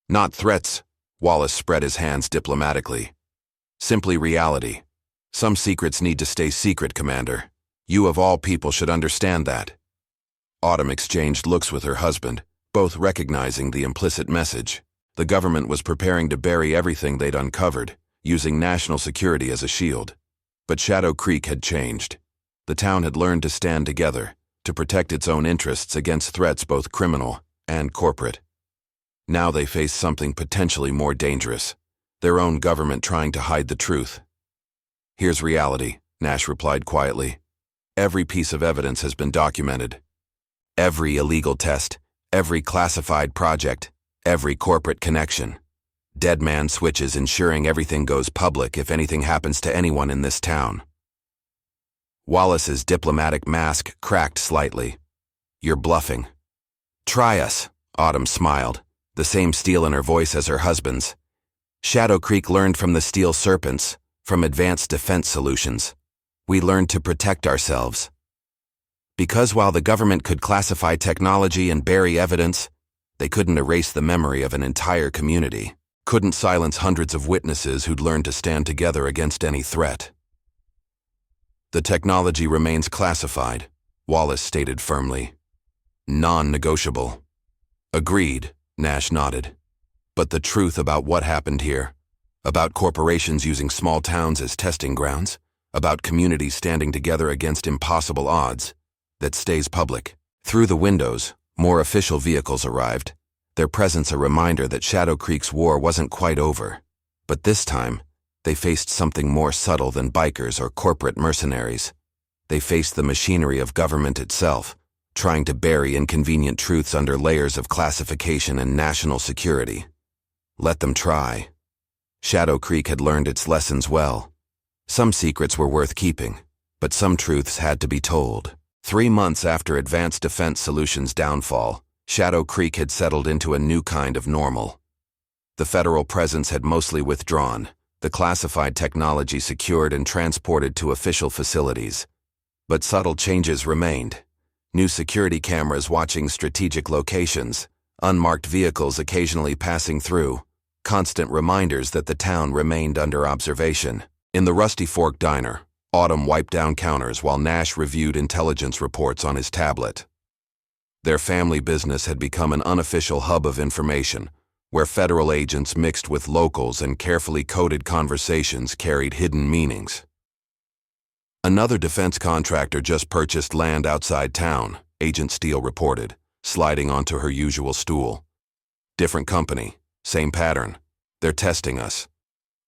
Not threats, Wallace spread his hands diplomatically. Simply reality. Some secrets need to stay secret, Commander. You of all people should understand that. Autumn exchanged looks with her husband, both recognizing the implicit message. The government was preparing to bury everything they'd uncovered, using national security as a shield. But Shadow Creek had changed. The town had learned to stand together, to protect its own interests against threats both criminal and corporate. Now they faced something potentially more dangerous, their own government trying to hide the truth. Here's reality, Nash replied quietly. Every piece of evidence has been documented. Every illegal test, every classified project, every corporate connection. Dead man switches ensuring everything goes public if anything happens to anyone in this town. Wallace's diplomatic mask cracked slightly. You're bluffing. Try us, Autumn smiled, the same steel in her voice as her husband's. Shadow Creek learned from the Steel Serpents, from advanced defense solutions. We learned to protect ourselves. Because while the government could classify technology and bury evidence, they couldn't erase the memory of an entire community, couldn't silence hundreds of witnesses who'd learned to stand together against any threat. The technology remains classified, Wallace stated firmly. Non-negotiable. Agreed, Nash nodded. But the truth about what happened here, about corporations using small towns as testing grounds, about communities standing together against impossible odds, that stays public. Through the windows, more official vehicles arrived, their presence a reminder that Shadow Creek's war wasn't quite over. But this time, they faced something more subtle than bikers or corporate mercenaries. They faced the machinery of government itself, trying to bury inconvenient truths under layers of classification and national security. Let them try. Shadow Creek had learned its lessons well. Some secrets were worth keeping, but some truths had to be told. 3 months after Advanced Defense Solutions' downfall, Shadow Creek had settled into a new kind of normal. The federal presence had mostly withdrawn, the classified technology secured and transported to official facilities. But subtle changes remained. New security cameras watching strategic locations, unmarked vehicles occasionally passing through, constant reminders that the town remained under observation. In the Rusty Fork Diner, Autumn wiped down counters while Nash reviewed intelligence reports on his tablet. Their family business had become an unofficial hub of information, where federal agents mixed with locals and carefully coded conversations carried hidden meanings. Another defense contractor just purchased land outside town, Agent Steele reported, sliding onto her usual stool. Different company, same pattern. They're testing us.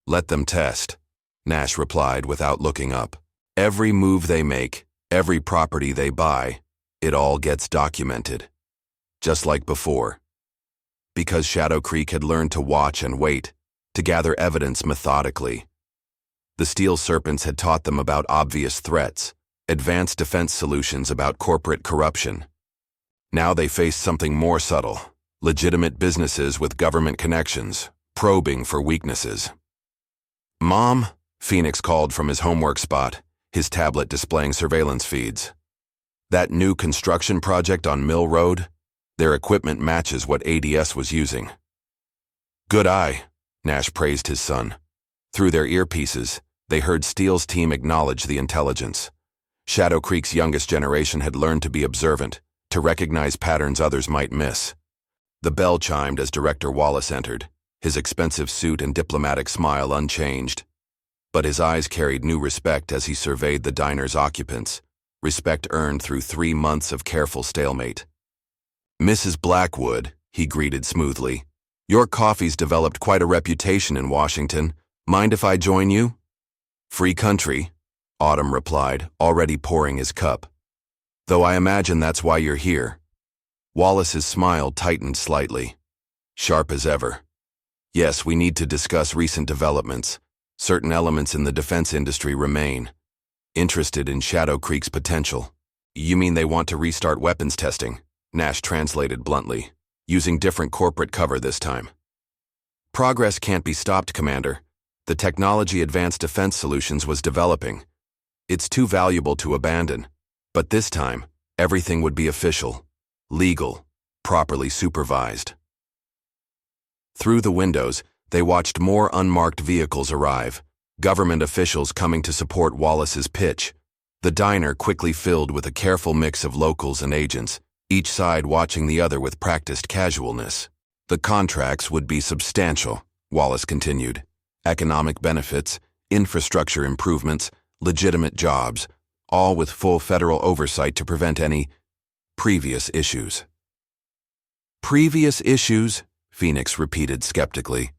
Let them test, Nash replied without looking up. Every move they make, every property they buy, it all gets documented. Just like before. Because Shadow Creek had learned to watch and wait, to gather evidence methodically. The Steel Serpents had taught them about obvious threats, advanced defense solutions about corporate corruption. Now they faced something more subtle, legitimate businesses with government connections, probing for weaknesses. Mom, Phoenix called from his homework spot, his tablet displaying surveillance feeds. That new construction project on Mill Road, their equipment matches what ADS was using. Good eye, Nash praised his son. Through their earpieces, they heard Steele's team acknowledge the intelligence. Shadow Creek's youngest generation had learned to be observant, to recognize patterns others might miss. The bell chimed as Director Wallace entered, his expensive suit and diplomatic smile unchanged. But his eyes carried new respect as he surveyed the diner's occupants, respect earned through 3 months of careful stalemate. Mrs. Blackwood, he greeted smoothly. Your coffee's developed quite a reputation in Washington. Mind if I join you? Free country, Autumn replied, already pouring his cup. Though I imagine that's why you're here. Wallace's smile tightened slightly. Sharp as ever. Yes, we need to discuss recent developments. Certain elements in the defense industry remain. Interested in Shadow Creek's potential. You mean they want to restart weapons testing? Nash translated bluntly, using different corporate cover this time. Progress can't be stopped, Commander. The technology Advanced Defense Solutions was developing. It's too valuable to abandon. But this time, everything would be official, legal, properly supervised. Through the windows, they watched more unmarked vehicles arrive, government officials coming to support Wallace's pitch. The diner quickly filled with a careful mix of locals and agents, each side watching the other with practiced casualness. The contracts would be substantial, Wallace continued. Economic benefits, infrastructure improvements, legitimate jobs, all with full federal oversight to prevent any previous issues. Previous issues? Phoenix repeated skeptically.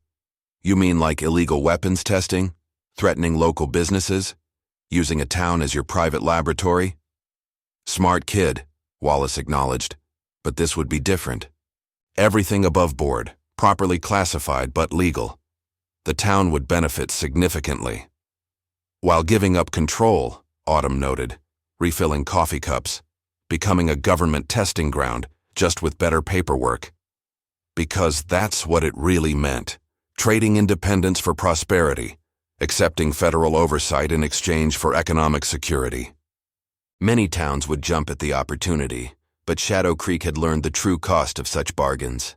You mean like illegal weapons testing? Threatening local businesses? Using a town as your private laboratory? Smart kid, Wallace acknowledged, but this would be different. Everything above board, properly classified but legal. The town would benefit significantly. While giving up control, Autumn noted, refilling coffee cups, becoming a government testing ground, just with better paperwork. Because that's what it really meant, trading independence for prosperity, accepting federal oversight in exchange for economic security. Many towns would jump at the opportunity, but Shadow Creek had learned the true cost of such bargains.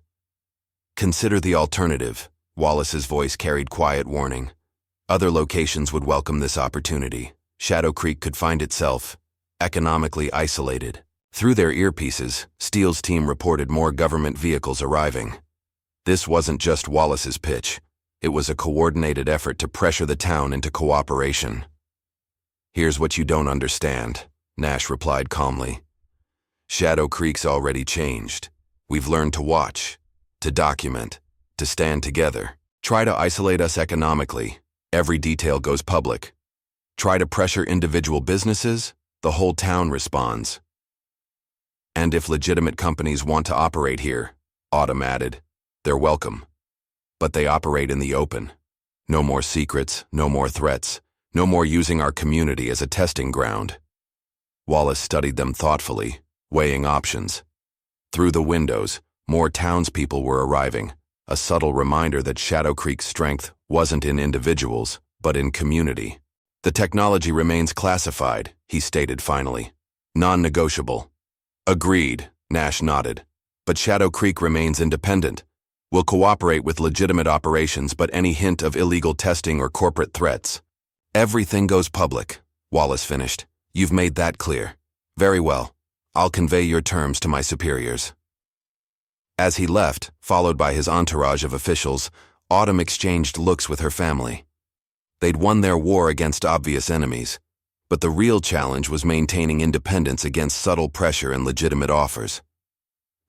Consider the alternative, Wallace's voice carried quiet warning. Other locations would welcome this opportunity. Shadow Creek could find itself economically isolated. Through their earpieces, Steele's team reported more government vehicles arriving. This wasn't just Wallace's pitch. It was a coordinated effort to pressure the town into cooperation. Here's what you don't understand, Nash replied calmly. Shadow Creek's already changed. We've learned to watch, to document, to stand together. Try to isolate us economically. Every detail goes public. Try to pressure individual businesses, the whole town responds. And if legitimate companies want to operate here, Autumn added, they're welcome. But they operate in the open. No more secrets, no more threats, no more using our community as a testing ground. Wallace studied them thoughtfully, weighing options. Through the windows, more townspeople were arriving, a subtle reminder that Shadow Creek's strength wasn't in individuals, but in community. The technology remains classified, he stated finally. Non-negotiable. Agreed, Nash nodded. But Shadow Creek remains independent. We'll cooperate with legitimate operations, but any hint of illegal testing or corporate threats. Everything goes public, Wallace finished. You've made that clear. Very well. I'll convey your terms to my superiors. As he left, followed by his entourage of officials, Autumn exchanged looks with her family. They'd won their war against obvious enemies, but the real challenge was maintaining independence against subtle pressure and legitimate offers.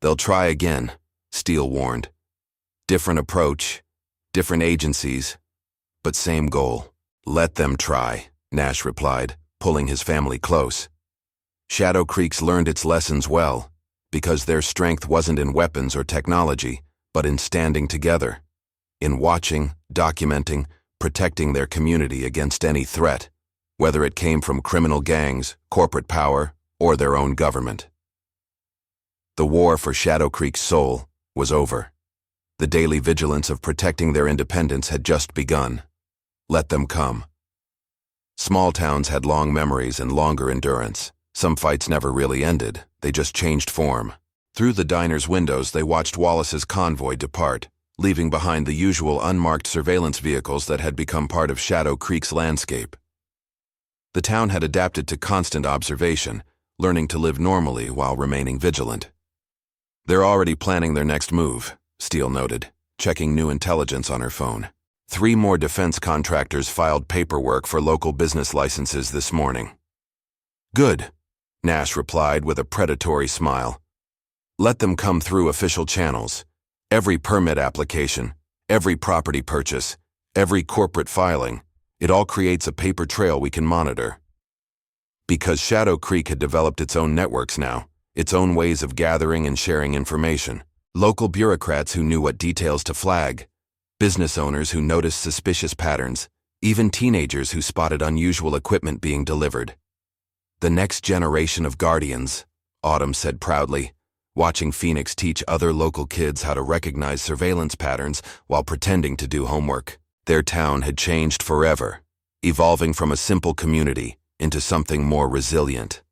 They'll try again, Steele warned. Different approach, different agencies, but same goal. Let them try, Nash replied, pulling his family close. Shadow Creek's learned its lessons well, because their strength wasn't in weapons or technology, but in standing together, in watching, documenting, protecting their community against any threat, whether it came from criminal gangs, corporate power, or their own government. The war for Shadow Creek's soul was over. The daily vigilance of protecting their independence had just begun. Let them come. Small towns had long memories and longer endurance. Some fights never really ended, they just changed form. Through the diner's windows, they watched Wallace's convoy depart, leaving behind the usual unmarked surveillance vehicles that had become part of Shadow Creek's landscape. The town had adapted to constant observation, learning to live normally while remaining vigilant. They're already planning their next move, Steele noted, checking new intelligence on her phone. 3 more defense contractors filed paperwork for local business licenses this morning. Good, Nash replied with a predatory smile. Let them come through official channels. Every permit application, every property purchase, every corporate filing, it all creates a paper trail we can monitor. Because Shadow Creek had developed its own networks now, its own ways of gathering and sharing information. Local bureaucrats who knew what details to flag, business owners who noticed suspicious patterns, even teenagers who spotted unusual equipment being delivered. The next generation of guardians, Autumn said proudly, watching Phoenix teach other local kids how to recognize surveillance patterns while pretending to do homework. Their town had changed forever, evolving from a simple community into something more resilient.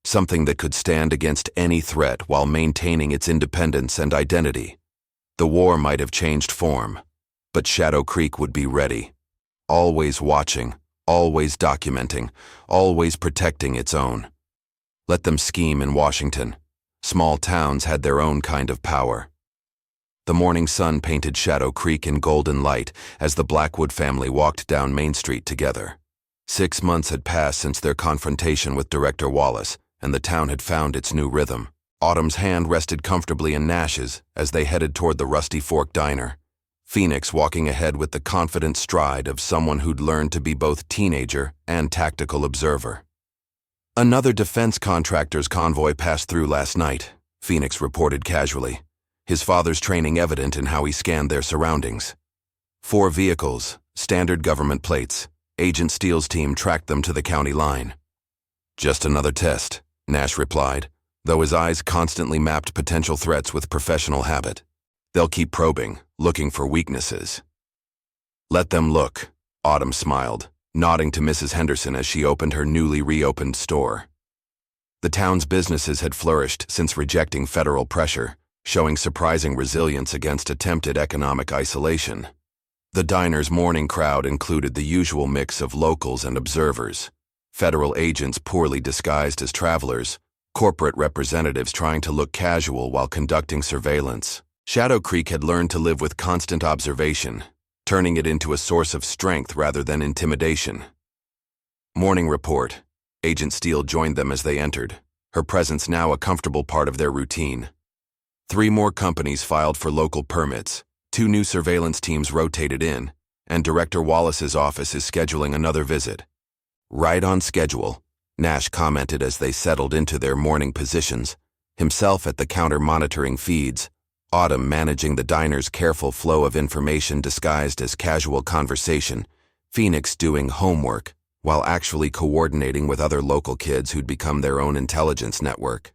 Something that could stand against any threat while maintaining its independence and identity. The war might have changed form, but Shadow Creek would be ready. Always watching, always documenting, always protecting its own. Let them scheme in Washington. Small towns had their own kind of power. The morning sun painted Shadow Creek in golden light as the Blackwood family walked down Main Street together. 6 months had passed since their confrontation with Director Wallace, and the town had found its new rhythm. Autumn's hand rested comfortably in Nash's as they headed toward the Rusty Fork Diner. Phoenix walking ahead with the confident stride of someone who'd learned to be both teenager and tactical observer. Another defense contractor's convoy passed through last night, Phoenix reported casually, his father's training evident in how he scanned their surroundings. 4 vehicles, standard government plates. Agent Steele's team tracked them to the county line. Just another test, Nash replied, though his eyes constantly mapped potential threats with professional habit. They'll keep probing, looking for weaknesses. Let them look, Autumn smiled, nodding to Mrs. Henderson as she opened her newly reopened store. The town's businesses had flourished since rejecting federal pressure, showing surprising resilience against attempted economic isolation. The diner's morning crowd included the usual mix of locals and observers, federal agents poorly disguised as travelers, corporate representatives trying to look casual while conducting surveillance. Shadow Creek had learned to live with constant observation, turning it into a source of strength rather than intimidation. Morning report. Agent Steele joined them as they entered, her presence now a comfortable part of their routine. 3 more companies filed for local permits, 2 new surveillance teams rotated in, and Director Wallace's office is scheduling another visit. Right on schedule, Nash commented as they settled into their morning positions, himself at the counter monitoring feeds, Autumn managing the diner's careful flow of information disguised as casual conversation, Phoenix doing homework, while actually coordinating with other local kids who'd become their own intelligence network.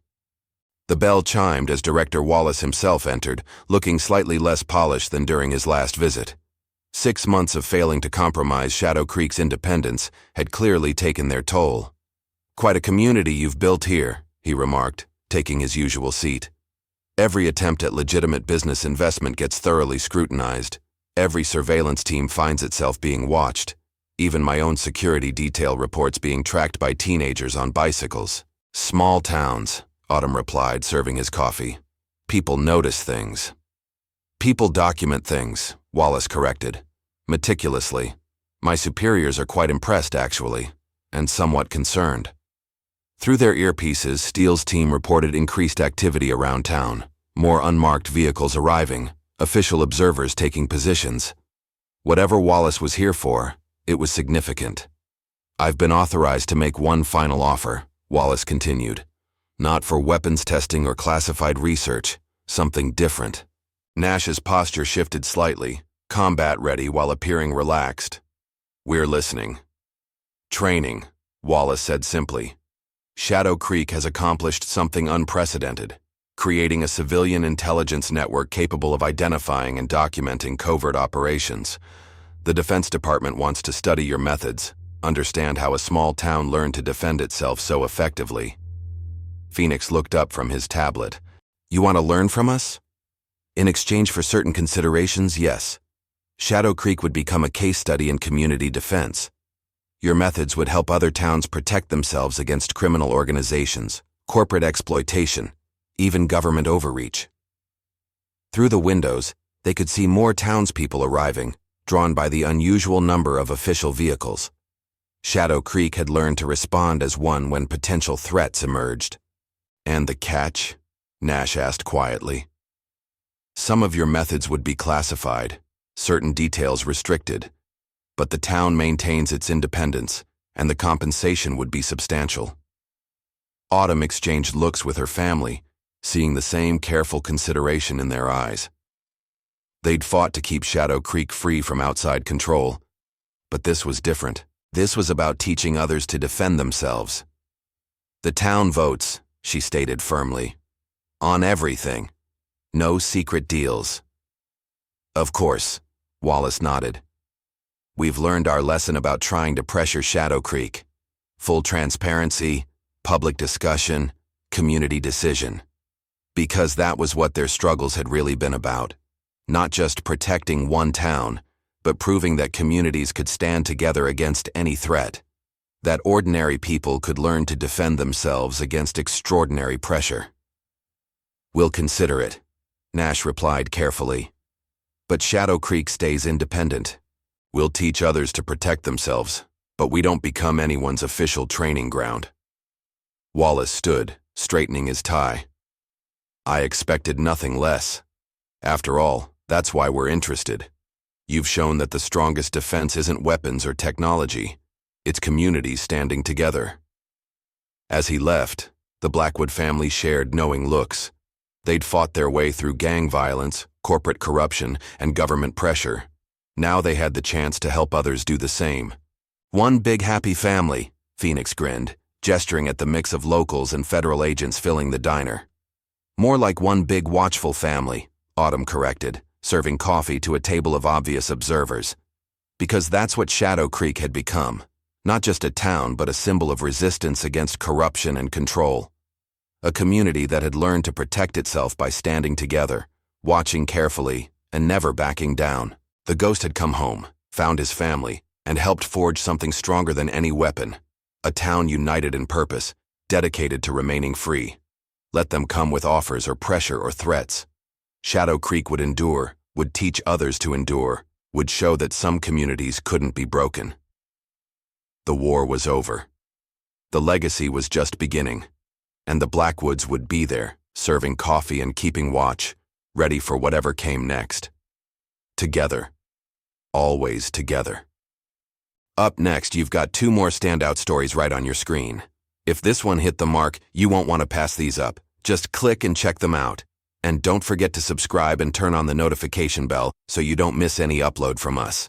The bell chimed as Director Wallace himself entered, looking slightly less polished than during his last visit. 6 months of failing to compromise Shadow Creek's independence had clearly taken their toll. "Quite a community you've built here," he remarked, taking his usual seat. "Every attempt at legitimate business investment gets thoroughly scrutinized. Every surveillance team finds itself being watched. Even my own security detail reports being tracked by teenagers on bicycles." "Small towns," Autumn replied, serving his coffee. "People notice things." "People document things," Wallace corrected, meticulously. "My superiors are quite impressed, actually, and somewhat concerned." Through their earpieces, Steele's team reported increased activity around town, more unmarked vehicles arriving, official observers taking positions. Whatever Wallace was here for, it was significant. "I've been authorized to make one final offer," Wallace continued. "Not for weapons testing or classified research, something different." Nash's posture shifted slightly, combat-ready while appearing relaxed. "We're listening." "Training," Wallace said simply. "Shadow Creek has accomplished something unprecedented, creating a civilian intelligence network capable of identifying and documenting covert operations. The Defense Department wants to study your methods, understand how a small town learned to defend itself so effectively." Phoenix looked up from his tablet. "You want to learn from us?" "In exchange for certain considerations, yes. Shadow Creek would become a case study in community defense. Your methods would help other towns protect themselves against criminal organizations, corporate exploitation, even government overreach." Through the windows, they could see more townspeople arriving, drawn by the unusual number of official vehicles. Shadow Creek had learned to respond as one when potential threats emerged. "And the catch?" Nash asked quietly. "Some of your methods would be classified, certain details restricted, but the town maintains its independence, and the compensation would be substantial." Autumn exchanged looks with her family, seeing the same careful consideration in their eyes. They'd fought to keep Shadow Creek free from outside control, but this was different. This was about teaching others to defend themselves. "The town votes," she stated firmly. "On everything. No secret deals." "Of course," Wallace nodded. "We've learned our lesson about trying to pressure Shadow Creek. Full transparency, public discussion, community decision. Because that was what their struggles had really been about. not just protecting one town, but proving that communities could stand together against any threat, that ordinary people could learn to defend themselves against extraordinary pressure. "We'll consider it," Nash replied carefully. "But Shadow Creek stays independent. We'll teach others to protect themselves, but we don't become anyone's official training ground." Wallace stood, straightening his tie. "I expected nothing less. After all, that's why we're interested. You've shown that the strongest defense isn't weapons or technology. It's communities standing together." As he left, the Blackwood family shared knowing looks. They'd fought their way through gang violence, corporate corruption, and government pressure. Now they had the chance to help others do the same. "One big happy family," Phoenix grinned, gesturing at the mix of locals and federal agents filling the diner. "More like one big watchful family," Autumn corrected, serving coffee to a table of obvious observers. Because that's what Shadow Creek had become. Not just a town, but a symbol of resistance against corruption and control. A community that had learned to protect itself by standing together, watching carefully, and never backing down. The ghost had come home, found his family, and helped forge something stronger than any weapon. A town united in purpose, dedicated to remaining free. Let them come with offers or pressure or threats. Shadow Creek would endure, would teach others to endure, would show that some communities couldn't be broken. The war was over. The legacy was just beginning. And the Blackwoods would be there, serving coffee and keeping watch, ready for whatever came next. Together. Always together. Up next, you've got 2 more standout stories right on your screen. If this one hit the mark, you won't want to pass these up. Just click and check them out. And don't forget to subscribe and turn on the notification bell so you don't miss any upload from us.